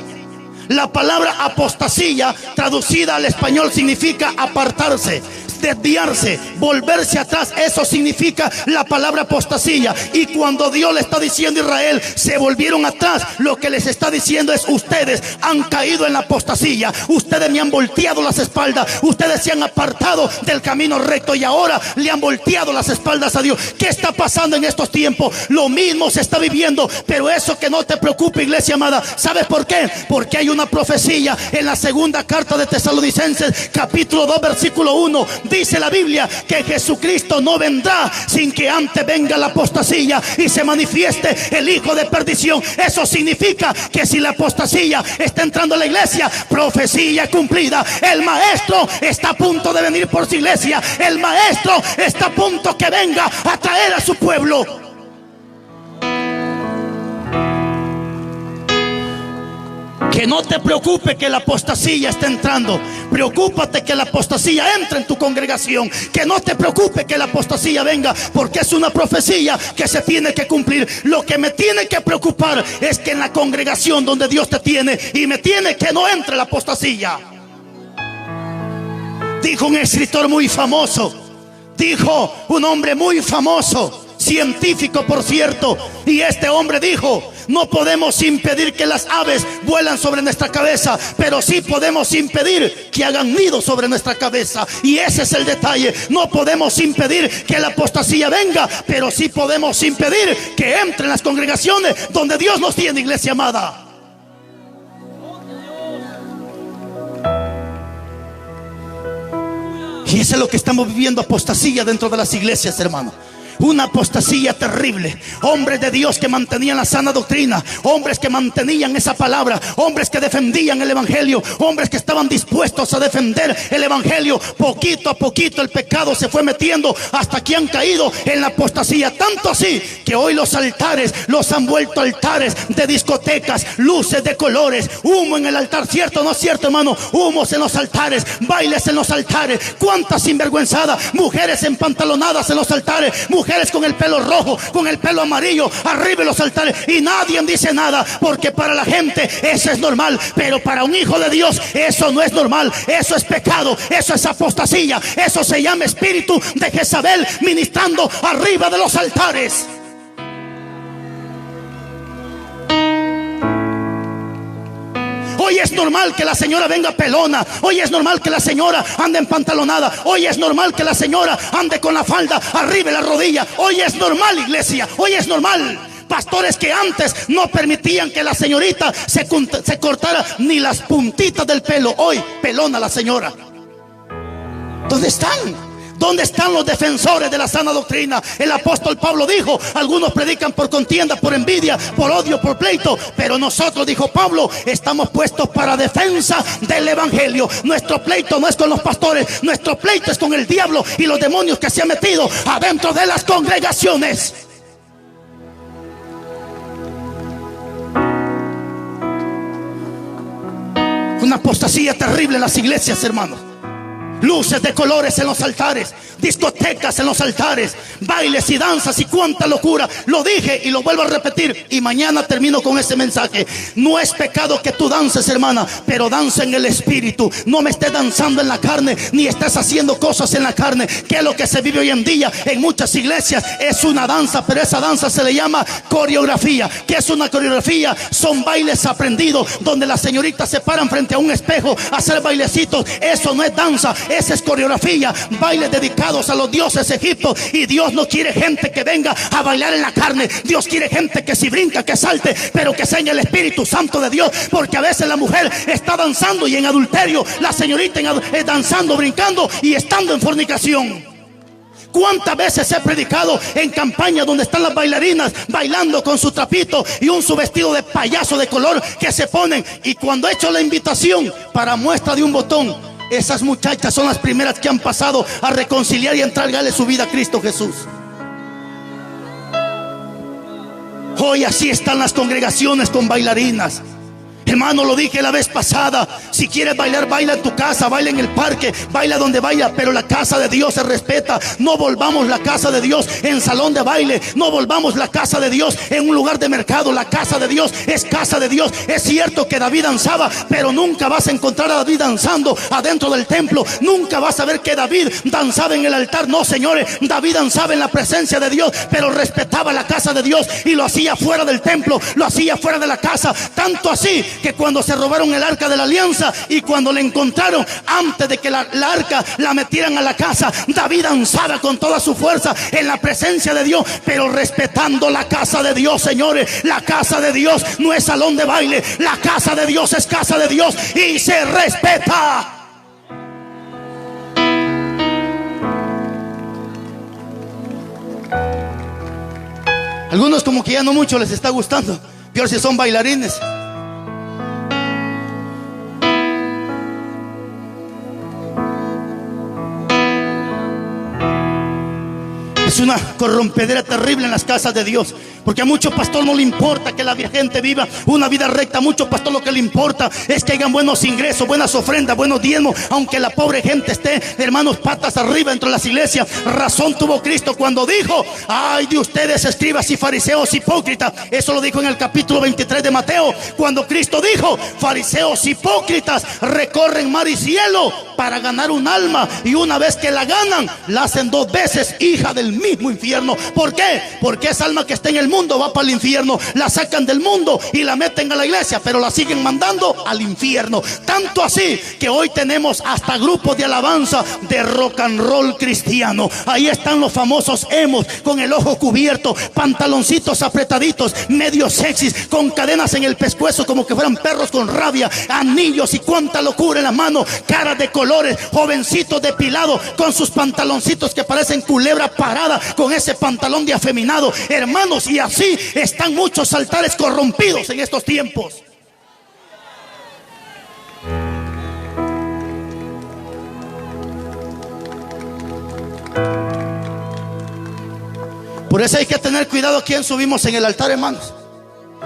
La palabra apostasía, traducida al español, significa apartarse, desviarse, volverse atrás. Eso significa la palabra apostasía. Y cuando Dios le está diciendo a Israel, se volvieron atrás, lo que les está diciendo es: ustedes han caído en la apostasía, ustedes me han volteado las espaldas, ustedes se han apartado del camino recto y ahora le han volteado las espaldas a Dios. ¿Qué está pasando en estos tiempos? Lo mismo se está viviendo, pero eso que no te preocupe, iglesia amada. ¿Sabes por qué? Porque hay una profecía en la segunda carta de Tesalonicenses, capítulo 2, versículo 1. Dice la Biblia que Jesucristo no vendrá sin que antes venga la apostasía y se manifieste el hijo de perdición. Eso significa que si la apostasía está entrando a la iglesia, profecía cumplida. El maestro está a punto de venir por su iglesia. El maestro está a punto que venga a traer a su pueblo. Que no te preocupe que la apostasía está entrando. Preocúpate que la apostasía entre en tu congregación. Que no te preocupe que la apostasía venga, porque es una profecía que se tiene que cumplir. Lo que me tiene que preocupar es que en la congregación donde Dios te tiene y me tiene, que no entre la apostasía. Dijo un escritor muy famoso, dijo un hombre muy famoso, científico por cierto, y este hombre dijo: no podemos impedir que las aves vuelan sobre nuestra cabeza, pero sí podemos impedir que hagan nido sobre nuestra cabeza. Y ese es el detalle. No podemos impedir que la apostasía venga, pero sí podemos impedir que entre en las congregaciones donde Dios nos tiene, iglesia amada. Y eso es lo que estamos viviendo, apostasía dentro de las iglesias, hermano. Una apostasía terrible. Hombres de Dios que mantenían la sana doctrina, hombres que mantenían esa palabra, hombres que defendían el evangelio, hombres que estaban dispuestos a defender el evangelio. Poquito a poquito el pecado se fue metiendo hasta que han caído en la apostasía. Tanto así que hoy los altares los han vuelto altares de discotecas, luces de colores, humo en el altar. ¿Cierto o no es cierto, hermano? Humos en los altares, bailes en los altares. Cuántas sinvergüenzadas, mujeres empantalonadas en los altares, mujeres con el pelo rojo, con el pelo amarillo, arriba de los altares, y nadie dice nada, porque para la gente eso es normal, pero para un hijo de Dios eso no es normal. Eso es pecado, eso es apostasía, eso se llama espíritu de Jezabel ministrando arriba de los altares. Hoy es normal que la señora venga pelona. Hoy es normal que la señora ande empantalonada. Hoy es normal que la señora ande con la falda arriba de la rodilla. Hoy es normal, iglesia. Hoy es normal. Pastores que antes no permitían que la señorita se cortara ni las puntitas del pelo. Hoy pelona la señora. ¿Dónde están? ¿Dónde están los defensores de la sana doctrina? El apóstol Pablo dijo: algunos predican por contienda, por envidia, por odio, por pleito, pero nosotros, dijo Pablo, estamos puestos para defensa del evangelio. Nuestro pleito no es con los pastores, nuestro pleito es con el diablo y los demonios que se han metido adentro de las congregaciones. Una apostasía terrible en las iglesias, hermanos. Luces de colores en los altares, discotecas en los altares, bailes y danzas y cuánta locura. Lo dije y lo vuelvo a repetir, y mañana termino con ese mensaje. No es pecado que tú dances, hermana, pero danza en el espíritu. No me estés danzando en la carne, ni estés haciendo cosas en la carne, que es lo que se vive hoy en día en muchas iglesias. Es una danza, pero esa danza se le llama coreografía. ¿Qué es una coreografía? Son bailes aprendidos donde las señoritas se paran frente a un espejo a hacer bailecitos. Eso no es danza, esa es coreografía. Bailes dedicados a los dioses egipcios. Y Dios no quiere gente que venga a bailar en la carne. Dios quiere gente que si brinca, que salte, pero que sea en el Espíritu Santo de Dios. Porque a veces la mujer está danzando y en adulterio, la señorita danzando, brincando y estando en fornicación. ¿Cuántas veces he predicado en campaña donde están las bailarinas bailando con su trapito y su vestido de payaso de color que se ponen? Y cuando he hecho la invitación para muestra de un botón, esas muchachas son las primeras que han pasado a reconciliar y a entregarle su vida a Cristo Jesús. Hoy así están las congregaciones con bailarinas. Hermano, lo dije la vez pasada, si quieres bailar, baila en tu casa, baila en el parque, baila donde vaya, pero la casa de Dios se respeta. No volvamos la casa de Dios en salón de baile, no volvamos la casa de Dios en un lugar de mercado. La casa de Dios es casa de Dios. Es cierto que David danzaba, pero nunca vas a encontrar a David danzando adentro del templo. Nunca vas a ver que David danzaba en el altar. No, señores, David danzaba en la presencia de Dios, pero respetaba la casa de Dios y lo hacía fuera del templo, lo hacía fuera de la casa. Tanto así que cuando se robaron el arca de la alianza y cuando le encontraron, antes de que la arca la metieran a la casa, David danzaba con toda su fuerza en la presencia de Dios, pero respetando la casa de Dios. Señores, la casa de Dios no es salón de baile, la casa de Dios es casa de Dios y se respeta. Algunos como que ya no mucho les está gustando, peor si son bailarines. Es una corrompedera terrible en las casas de Dios, porque a mucho pastor no le importa que la gente viva una vida recta. A mucho pastor lo que le importa es que hagan buenos ingresos, buenas ofrendas, buenos diezmos, aunque la pobre gente esté, hermanos, patas arriba dentro de las iglesias. Razón tuvo Cristo cuando dijo: ay de ustedes, escribas y fariseos hipócritas. Eso lo dijo en el capítulo 23 de Mateo, cuando Cristo dijo: fariseos hipócritas, recorren mar y cielo para ganar un alma, y una vez que la ganan, la hacen dos veces hija del mismo infierno. ¿Por qué? Porque esa alma que está en el mundo va para el infierno. La sacan del mundo y la meten a la iglesia, pero la siguen mandando al infierno. Tanto así que hoy tenemos hasta grupos de alabanza de rock and roll cristiano. Ahí están los famosos emos, con el ojo cubierto, pantaloncitos apretaditos, medio sexys, con cadenas en el pescuezo como que fueran perros con rabia, anillos y cuánta locura en la mano, caras de colores, jovencitos depilados con sus pantaloncitos que parecen culebra parada, con ese pantalón de afeminado. Hermanos, y así están muchos altares corrompidos en estos tiempos. Por eso hay que tener cuidado a quién subimos en el altar, hermanos.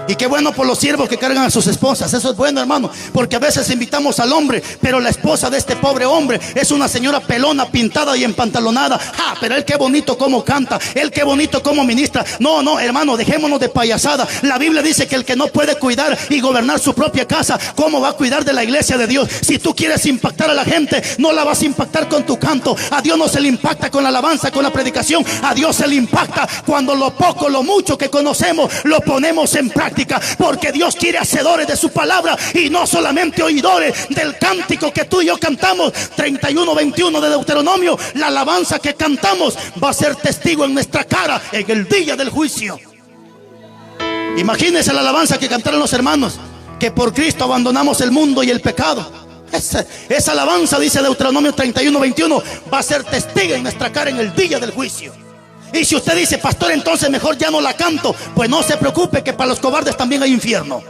Y qué bueno por los siervos que cargan a sus esposas. Eso es bueno, hermano, porque a veces invitamos al hombre, pero la esposa de este pobre hombre es una señora pelona, pintada y empantalonada. Pero él qué bonito como canta, él qué bonito como ministra. No, hermano, dejémonos de payasada. La Biblia dice que el que no puede cuidar y gobernar su propia casa, ¿cómo va a cuidar de la iglesia de Dios? Si tú quieres impactar a la gente, no la vas a impactar con tu canto. A Dios no se le impacta con la alabanza, con la predicación. A Dios se le impacta cuando lo poco, lo mucho que conocemos lo ponemos en práctica. Porque Dios quiere hacedores de su palabra y no solamente oidores del cántico que tú y yo cantamos. 31:21 de Deuteronomio. La alabanza que cantamos va a ser testigo en nuestra cara en el día del juicio. Imagínense la alabanza que cantaron los hermanos, que por Cristo abandonamos el mundo y el pecado. Esa alabanza, dice Deuteronomio 31:21, va a ser testigo en nuestra cara en el día del juicio. Y si usted dice: pastor, entonces mejor ya no la canto, pues no se preocupe, que para los cobardes también hay infierno.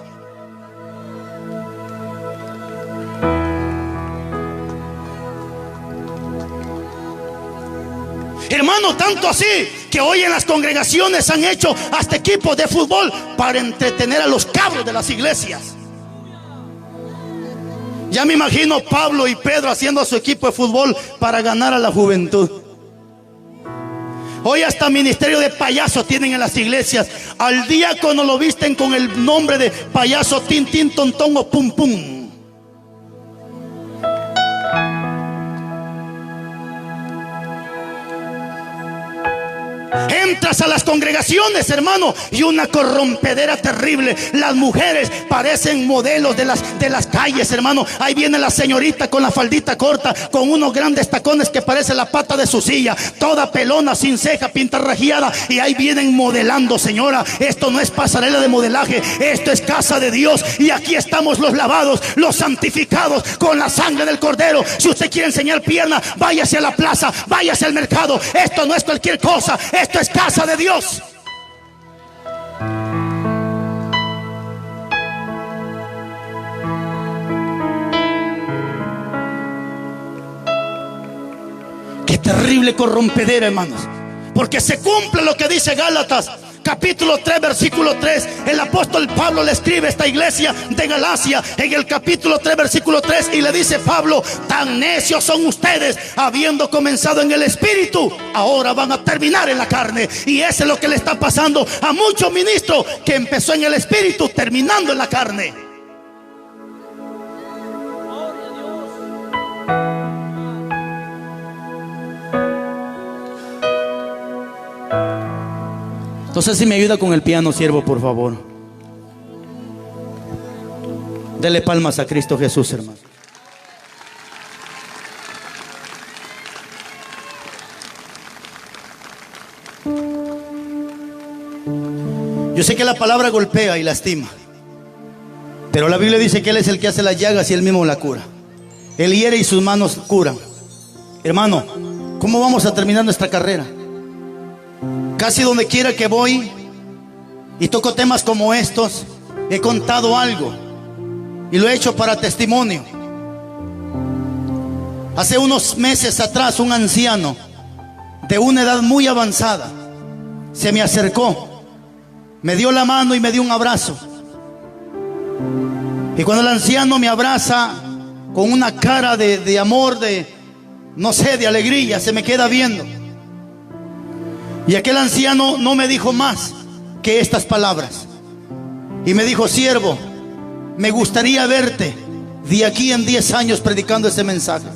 Hermano, tanto así que hoy en las congregaciones han hecho hasta equipos de fútbol para entretener a los cabros de las iglesias. Ya me imagino Pablo y Pedro haciendo su equipo de fútbol para ganar a la juventud. Hoy hasta ministerio de payaso tienen en las iglesias. Al diácono lo visten con el nombre de payaso tin, tin, tontón o pum, pum. Entras a las congregaciones, hermano, y una corrompedera terrible. Las mujeres parecen modelos de las calles, hermano. Ahí viene la señorita con la faldita corta, con unos grandes tacones que parece la pata de su silla, toda pelona, sin ceja, pintarrajeada. Y ahí vienen modelando, señora. Esto no es pasarela de modelaje, esto es casa de Dios. Y aquí estamos los lavados, los santificados con la sangre del Cordero. Si usted quiere enseñar pierna, váyase a la plaza, váyase al mercado. Esto no es cualquier cosa, esto es casa de Dios. Qué terrible corrompedera, hermanos. Porque se cumple lo que dice Gálatas capítulo 3 versículo 3. El apóstol apóstol Pablo le escribe a esta iglesia de Galacia en el capítulo 3 versículo 3 y le dice Pablo: tan necios son ustedes, habiendo comenzado en el espíritu, ahora van a terminar en la carne. Y eso es lo que le está pasando a muchos ministros, que empezó en el espíritu terminando en la carne. Entonces, si me ayuda con el piano, siervo, por favor. Dele palmas a Cristo Jesús, hermano. Yo sé que la palabra golpea y lastima, pero la Biblia dice que Él es el que hace las llagas y Él mismo la cura. Él hiere y sus manos curan. Hermano, ¿cómo vamos a terminar nuestra carrera? Casi donde quiera que voy y toco temas como estos, he contado algo y lo he hecho para testimonio. Hace unos meses atrás, un anciano de una edad muy avanzada se me acercó, me dio la mano y me dio un abrazo. Y cuando el anciano me abraza con una cara de amor, no sé, de alegría, se me queda viendo. Y aquel anciano no me dijo más que estas palabras. Y me dijo: siervo, me gustaría verte de aquí en 10 años predicando ese mensaje.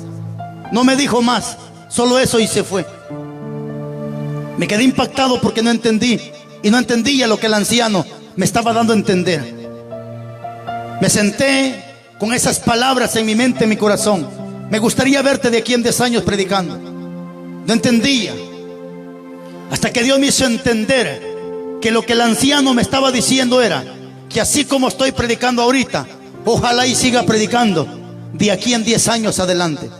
No me dijo más, solo eso, y se fue. Me quedé impactado porque no entendí. Y no entendía lo que el anciano me estaba dando a entender. Me senté con esas palabras en mi mente, en mi corazón. Me gustaría verte de aquí en 10 años predicando. No entendía. Hasta que Dios me hizo entender que lo que el anciano me estaba diciendo era que así como estoy predicando ahorita, ojalá y siga predicando de aquí en 10 años adelante.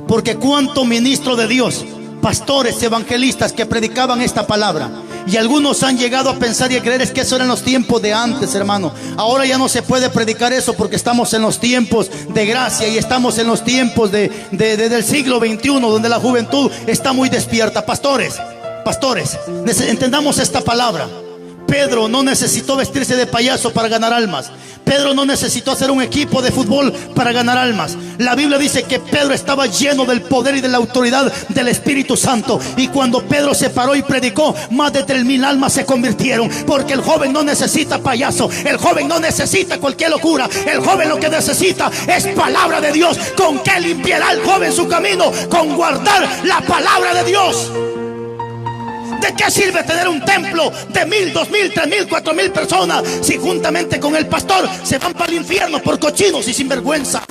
Porque cuánto ministro de Dios, pastores, evangelistas que predicaban esta palabra, y algunos han llegado a pensar y a creer es que eso eran los tiempos de antes, hermano. Ahora ya no se puede predicar eso porque estamos en los tiempos de gracia y estamos en los tiempos del siglo XXI, donde la juventud está muy despierta. Pastores, entendamos esta palabra. Pedro no necesitó vestirse de payaso para ganar almas. Pedro no necesitó hacer un equipo de fútbol para ganar almas. La Biblia dice que Pedro estaba lleno del poder y de la autoridad del Espíritu Santo. Y cuando Pedro se paró y predicó, más de 3,000 almas se convirtieron. Porque el joven no necesita payaso, el joven no necesita cualquier locura. El joven lo que necesita es palabra de Dios. ¿Con qué limpiará el joven su camino? Con guardar la palabra de Dios. ¿De qué sirve tener un templo de 1,000, 2,000, 3,000, 4,000 personas si juntamente con el pastor se van para el infierno por cochinos y sinvergüenza?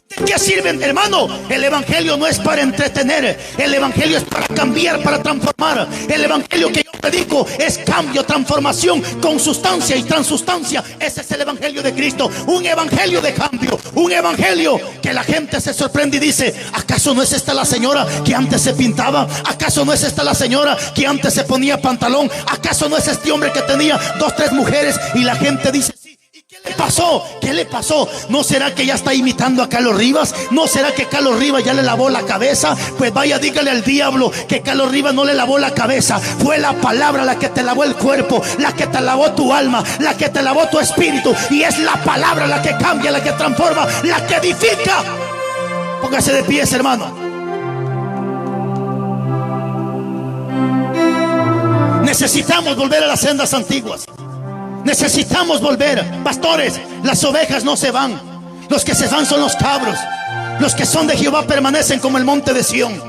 ¿De qué sirven, hermano? El evangelio no es para entretener. El evangelio es para cambiar, para transformar. El evangelio que yo predico es cambio, transformación, con sustancia y transustancia. Ese es el evangelio de Cristo. Un evangelio de cambio. Un evangelio que la gente se sorprende y dice: ¿acaso no es esta la señora que antes se pintaba? ¿Acaso no es esta la señora que antes se ponía pantalón? ¿Acaso no es este hombre que tenía 2, 3 mujeres? Y la gente dice: sí. ¿Qué le pasó? ¿Qué le pasó? ¿No será que ya está imitando a Carlos Rivas? ¿No será que Carlos Rivas ya le lavó la cabeza? Pues vaya, dígale al diablo que Carlos Rivas no le lavó la cabeza. Fue la palabra la que te lavó el cuerpo, la que te lavó tu alma, la que te lavó tu espíritu. Y es la palabra la que cambia, la que transforma, la que edifica. Póngase de pies, hermano. Necesitamos volver a las sendas antiguas. Necesitamos volver. Pastores, las ovejas no se van. Los que se van son los cabros. Los que son de Jehová permanecen como el monte de Sión.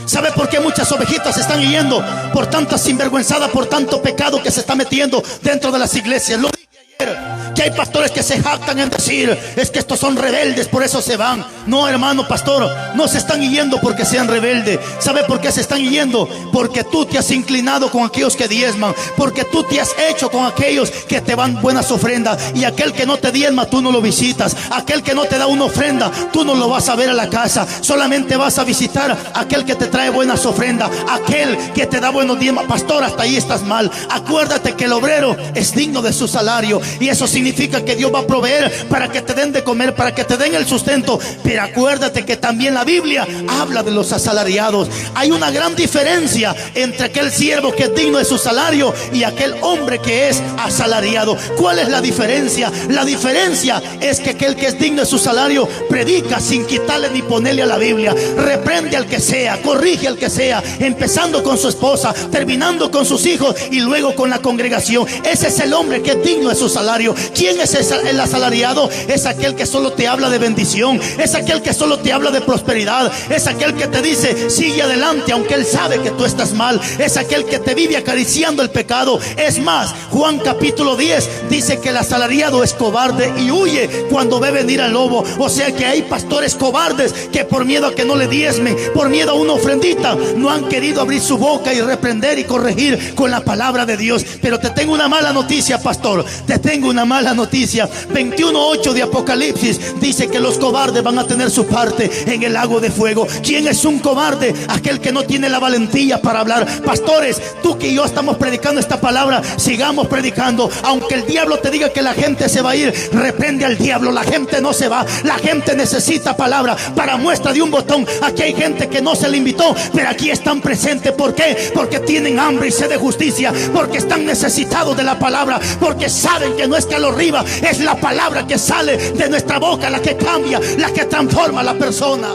¿Sabe por qué muchas ovejitas se están yendo? Por tanta sinvergüenzada, por tanto pecado que se está metiendo dentro de las iglesias. Lo dije ayer, que hay pastores que se jactan en decir: es que estos son rebeldes, por eso se van. No, hermano pastor, no se están yendo porque sean rebeldes. ¿Sabe por qué se están yendo? Porque tú te has inclinado con aquellos que diezman, porque tú te has hecho con aquellos que te dan buenas ofrendas. Y aquel que no te diezma, tú no lo visitas. Aquel que no te da una ofrenda, tú no lo vas a ver a la casa. Solamente vas a visitar a aquel que te trae buenas ofrendas, aquel que te da buenos diezmas. Pastor, hasta ahí estás mal. Acuérdate que el obrero es digno de su salario, y eso significa significa que Dios va a proveer para que te den de comer, para que te den el sustento. Pero acuérdate que también la Biblia habla de los asalariados. Hay una gran diferencia entre aquel siervo que es digno de su salario y aquel hombre que es asalariado. ¿Cuál es la diferencia? La diferencia es que aquel que es digno de su salario predica sin quitarle ni ponerle a la Biblia, reprende al que sea, corrige al que sea, empezando con su esposa, terminando con sus hijos y luego con la congregación. Ese es el hombre que es digno de su salario. ¿Quién es el asalariado? Es aquel que solo te habla de bendición, es aquel que solo te habla de prosperidad, es aquel que te dice sigue adelante aunque él sabe que tú estás mal, es aquel que te vive acariciando el pecado. Es más, Juan capítulo 10 dice que el asalariado es cobarde y huye cuando ve venir al lobo. O sea que hay pastores cobardes que por miedo a que no le diezmen, por miedo a una ofrendita, no han querido abrir su boca y reprender y corregir con la palabra de Dios. Pero te tengo una mala noticia, pastor, te tengo una mala noticia. 21:8 de Apocalipsis dice que los cobardes van a tener su parte en el lago de fuego. ¿Quién es un cobarde? Aquel que no tiene la valentía para hablar. Pastores, tú que yo estamos predicando esta palabra, sigamos predicando. Aunque el diablo te diga que la gente se va a ir, reprende al diablo. La gente no se va, la gente necesita palabra. Para muestra de un botón, aquí hay gente que no se le invitó, pero aquí están presentes. ¿Por qué? Porque tienen hambre y sed de justicia, porque están necesitados de la palabra, porque saben que no es que lo arriba, es la palabra que sale de nuestra boca la que cambia, la que transforma a la persona.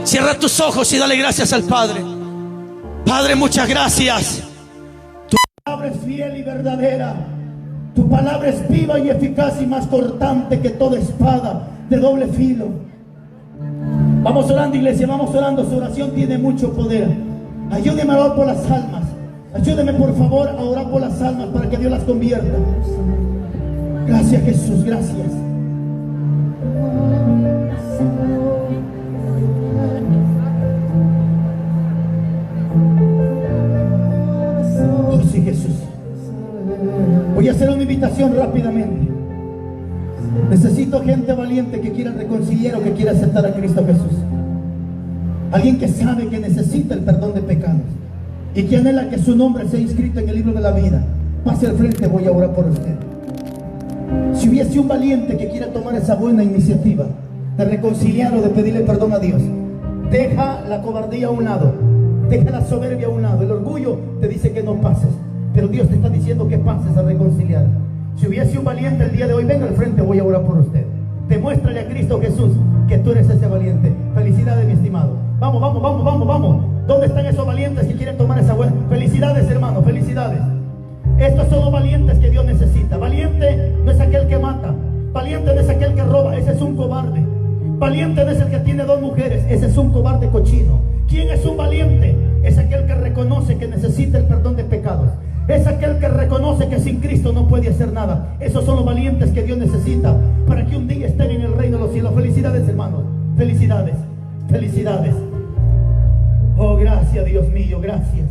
Cierra tus ojos y dale gracias al Padre. Padre, muchas gracias. Tu palabra es fiel y verdadera. Tu palabra es viva y eficaz y más cortante que toda espada de doble filo. Vamos orando, iglesia, vamos orando. Su oración tiene mucho poder. Ayúdeme a orar por las almas. Ayúdeme por favor a orar por las almas para que Dios las convierta. Gracias, Jesús, gracias. Oh sí, Jesús. Voy a hacer una invitación rápidamente. Necesito gente valiente que quiera reconciliar o que quiera aceptar a Cristo Jesús. Alguien que sabe que necesita el perdón de pecados y que anhela que su nombre sea inscrito en el libro de la vida. Pase al frente, voy a orar por usted. Si hubiese un valiente que quiera tomar esa buena iniciativa de reconciliar o de pedirle perdón a Dios, deja la cobardía a un lado, deja la soberbia a un lado. El orgullo te dice que no pases, pero Dios te está diciendo que pases a reconciliar. Si hubiese un valiente el día de hoy, venga al frente, voy a orar por usted. Demuéstrale a Cristo Jesús que tú eres ese valiente. Felicidades, mi estimado. Vamos, vamos, vamos, vamos, vamos. ¿Dónde están esos valientes que quieren tomar esa buena? Felicidades, hermano, felicidades. Estos son los valientes que Dios necesita. Valiente no es aquel que mata, valiente no es aquel que roba, ese es un cobarde. Valiente no es el que tiene 2 mujeres, ese es un cobarde cochino. ¿Quién es un valiente? Es aquel que reconoce que necesita el perdón de pecados. Es aquel que reconoce que sin Cristo no puede hacer nada. Esos son los valientes que Dios necesita para que un día estén en el reino de los cielos. Felicidades, hermanos, felicidades, felicidades. Oh, gracias, Dios mío, gracias.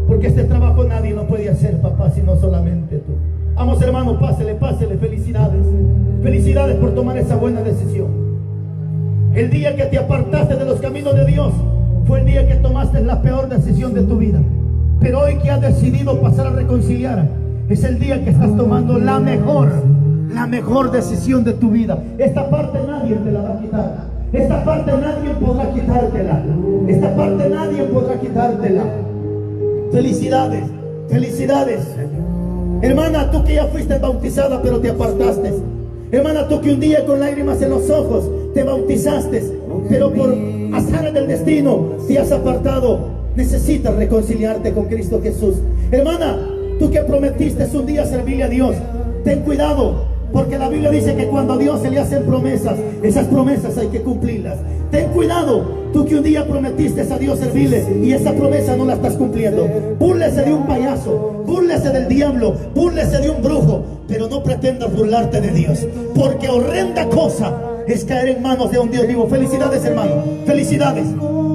Porque este trabajo nadie lo puede hacer, papá, sino solamente tú. Vamos, hermano, pásele, pásele, felicidades. Felicidades por tomar esa buena decisión. El día que te apartaste de los caminos de Dios fue el día que tomaste la peor decisión de tu vida. Pero hoy que has decidido pasar a reconciliar, es el día que estás tomando la mejor decisión de tu vida. Esta parte nadie te la va a quitar. Esta parte nadie podrá quitártela. Esta parte nadie podrá quitártela. Felicidades, felicidades. Hermana, tú que ya fuiste bautizada pero te apartaste. Hermana, tú que un día con lágrimas en los ojos te bautizaste, pero por azares del destino te has apartado. Necesitas reconciliarte con Cristo Jesús. Hermana, tú que prometiste un día servirle a Dios, ten cuidado, porque la Biblia dice que cuando a Dios se le hacen promesas, esas promesas hay que cumplirlas. Ten cuidado, tú que un día prometiste a Dios servirle y esa promesa no la estás cumpliendo. Búrlese de un payaso, búrlese del diablo, búrlese de un brujo, pero no pretendas burlarte de Dios, porque horrenda cosa es caer en manos de un Dios vivo. Felicidades, hermano, felicidades,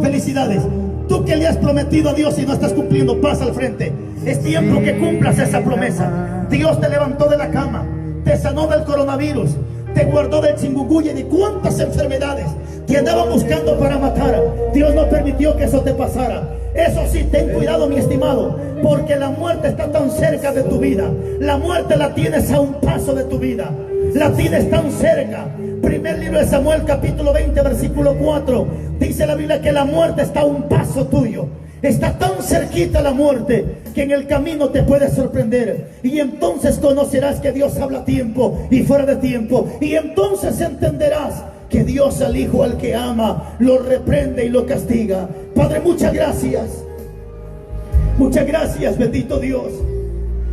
felicidades. Tú que le has prometido a Dios y no estás cumpliendo, pasa al frente. Es tiempo que cumplas esa promesa. Dios te levantó de la cama, te sanó del coronavirus, te guardó del chikungunya y de cuántas enfermedades. te andaban buscando para matar. Dios no permitió que eso te pasara. Eso sí, ten cuidado, mi estimado, porque la muerte está tan cerca de tu vida. La muerte la tienes a un paso de tu vida. La tienes tan cerca. Primer libro de Samuel, capítulo 20, versículo 4. Dice la Biblia que la muerte está a un paso tuyo. Está tan cerquita la muerte que en el camino te puede sorprender. Y entonces conocerás que Dios habla a tiempo y fuera de tiempo. Y entonces entenderás que Dios al Hijo al que ama lo reprende y lo castiga. Padre, muchas gracias. Muchas gracias, bendito Dios.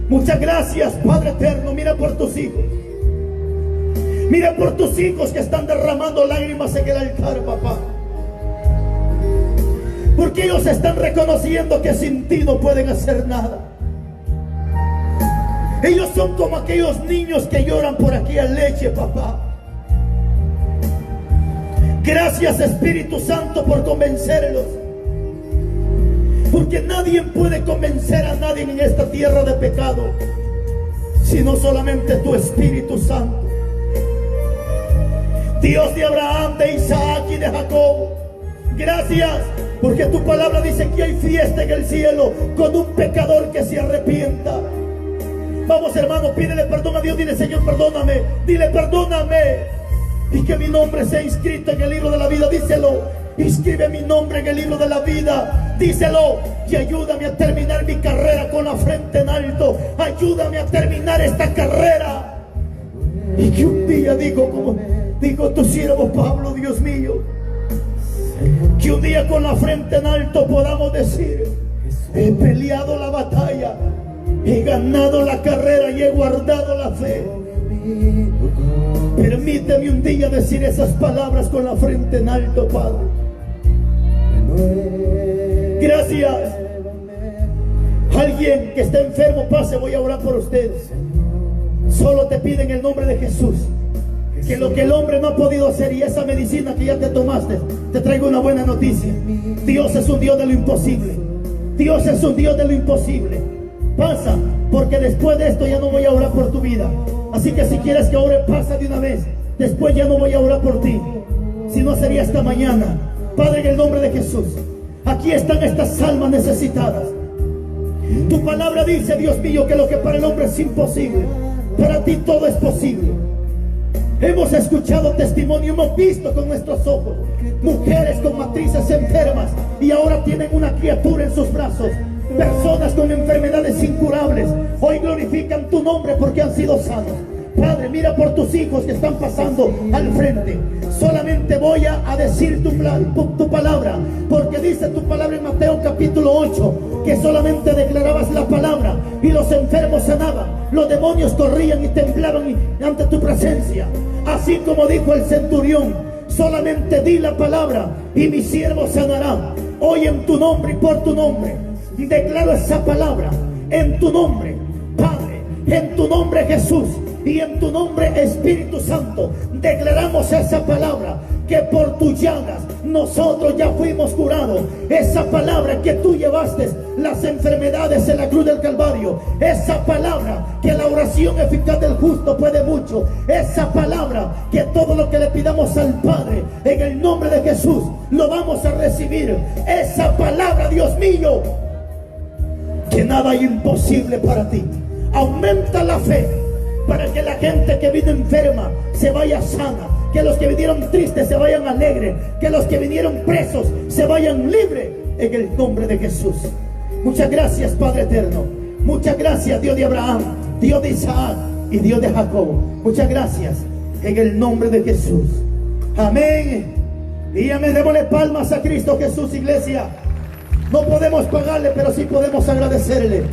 Muchas gracias, Padre eterno. Mira por tus hijos. Mira por tus hijos que están derramando lágrimas en el altar, papá. Porque ellos están reconociendo que sin ti no pueden hacer nada. Ellos son como aquellos niños que lloran por aquella leche, papá. Gracias, Espíritu Santo, por convencerlos. Porque nadie puede convencer a nadie en esta tierra de pecado, sino solamente tu Espíritu Santo. Dios de Abraham, de Isaac y de Jacob, gracias, porque tu palabra dice que hay fiesta en el cielo con un pecador que se arrepienta. Vamos, hermano, pídele perdón a Dios. Dile: Señor, perdóname. Dile: perdóname. Y que mi nombre sea inscrito en el libro de la vida. Díselo: inscribe mi nombre en el libro de la vida. Díselo: y ayúdame a terminar mi carrera con la frente en alto. Ayúdame a terminar esta carrera. Y que un día, como dijo tu siervo Pablo, Dios mío, que un día con la frente en alto podamos decir: he peleado la batalla, he ganado la carrera y he guardado la fe. Permíteme un día decir esas palabras con la frente en alto, Padre. Gracias. Alguien que está enfermo, pase, voy a orar por ustedes. Solo te piden en el nombre de Jesús que lo que el hombre no ha podido hacer, y esa medicina que ya te tomaste, te traigo una buena noticia. Dios es un Dios de lo imposible. Dios es un Dios de lo imposible. Pasa, porque después de esto ya no voy a orar por tu vida. Así que si quieres que ore, pasa de una vez. Después ya no voy a orar por ti, si no sería esta mañana. Padre, en el nombre de Jesús, aquí están estas almas necesitadas. Tu palabra dice, Dios mío, que lo que para el hombre es imposible, para ti todo es posible. Hemos escuchado testimonio, hemos visto con nuestros ojos mujeres con matrices enfermas y ahora tienen una criatura en sus brazos. Personas con enfermedades incurables hoy glorifican tu nombre porque han sido sanos. Padre, mira por tus hijos que están pasando al frente. Solamente voy a decir tu palabra, porque dice tu palabra en Mateo capítulo 8 que solamente declarabas la palabra y los enfermos sanaban, los demonios corrían y temblaban ante tu presencia. Así como dijo el centurión, solamente di la palabra y mi siervo sanará. Hoy en tu nombre y por tu nombre declaro esa palabra, en tu nombre, Padre, en tu nombre, Jesús, y en tu nombre, Espíritu Santo, declaramos esa palabra, que por tus llagas nosotros ya fuimos curados. Esa palabra que tú llevaste las enfermedades en la cruz del Calvario. Esa palabra que la oración eficaz del justo puede mucho. Esa palabra que todo lo que le pidamos al Padre en el nombre de Jesús lo vamos a recibir. Esa palabra, Dios mío, que nada hay imposible para ti. Aumenta la fe para que la gente que vino enferma se vaya sana, que los que vinieron tristes se vayan alegres, que los que vinieron presos se vayan libres en el nombre de Jesús. Muchas gracias, Padre eterno. Muchas gracias, Dios de Abraham, Dios de Isaac y Dios de Jacob. Muchas gracias en el nombre de Jesús. Amén. Y amén. Démosle palmas a Cristo Jesús, iglesia. No podemos pagarle, pero sí podemos agradecerle.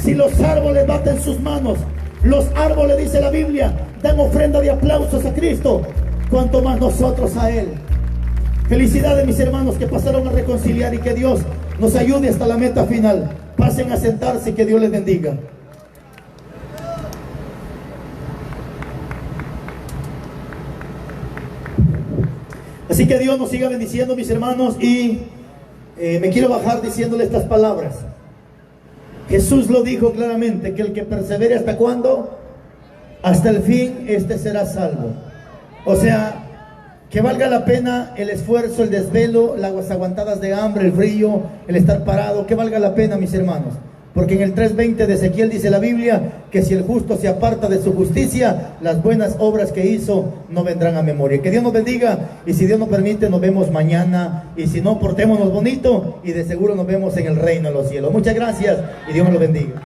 Si los árboles baten sus manos, los árboles, dice la Biblia, dan ofrenda de aplausos a Cristo, cuanto más nosotros a Él. Felicidades, mis hermanos, que pasaron a reconciliar, y que Dios nos ayude hasta la meta final. Pasen a sentarse y que Dios les bendiga. Así que Dios nos siga bendiciendo, mis hermanos, y me quiero bajar diciéndole estas palabras. Jesús lo dijo claramente, que el que persevere hasta cuándo, hasta el fin, este será salvo. O sea, Que valga la pena el esfuerzo, el desvelo, las aguantadas de hambre, el frío, el estar parado, que valga la pena, mis hermanos. Porque en el 3:20 de Ezequiel dice la Biblia que si el justo se aparta de su justicia, las buenas obras que hizo no vendrán a memoria. Que Dios nos bendiga, y si Dios nos permite nos vemos mañana, y si no, portémonos bonito y de seguro nos vemos en el reino de los cielos. Muchas gracias y Dios nos lo bendiga.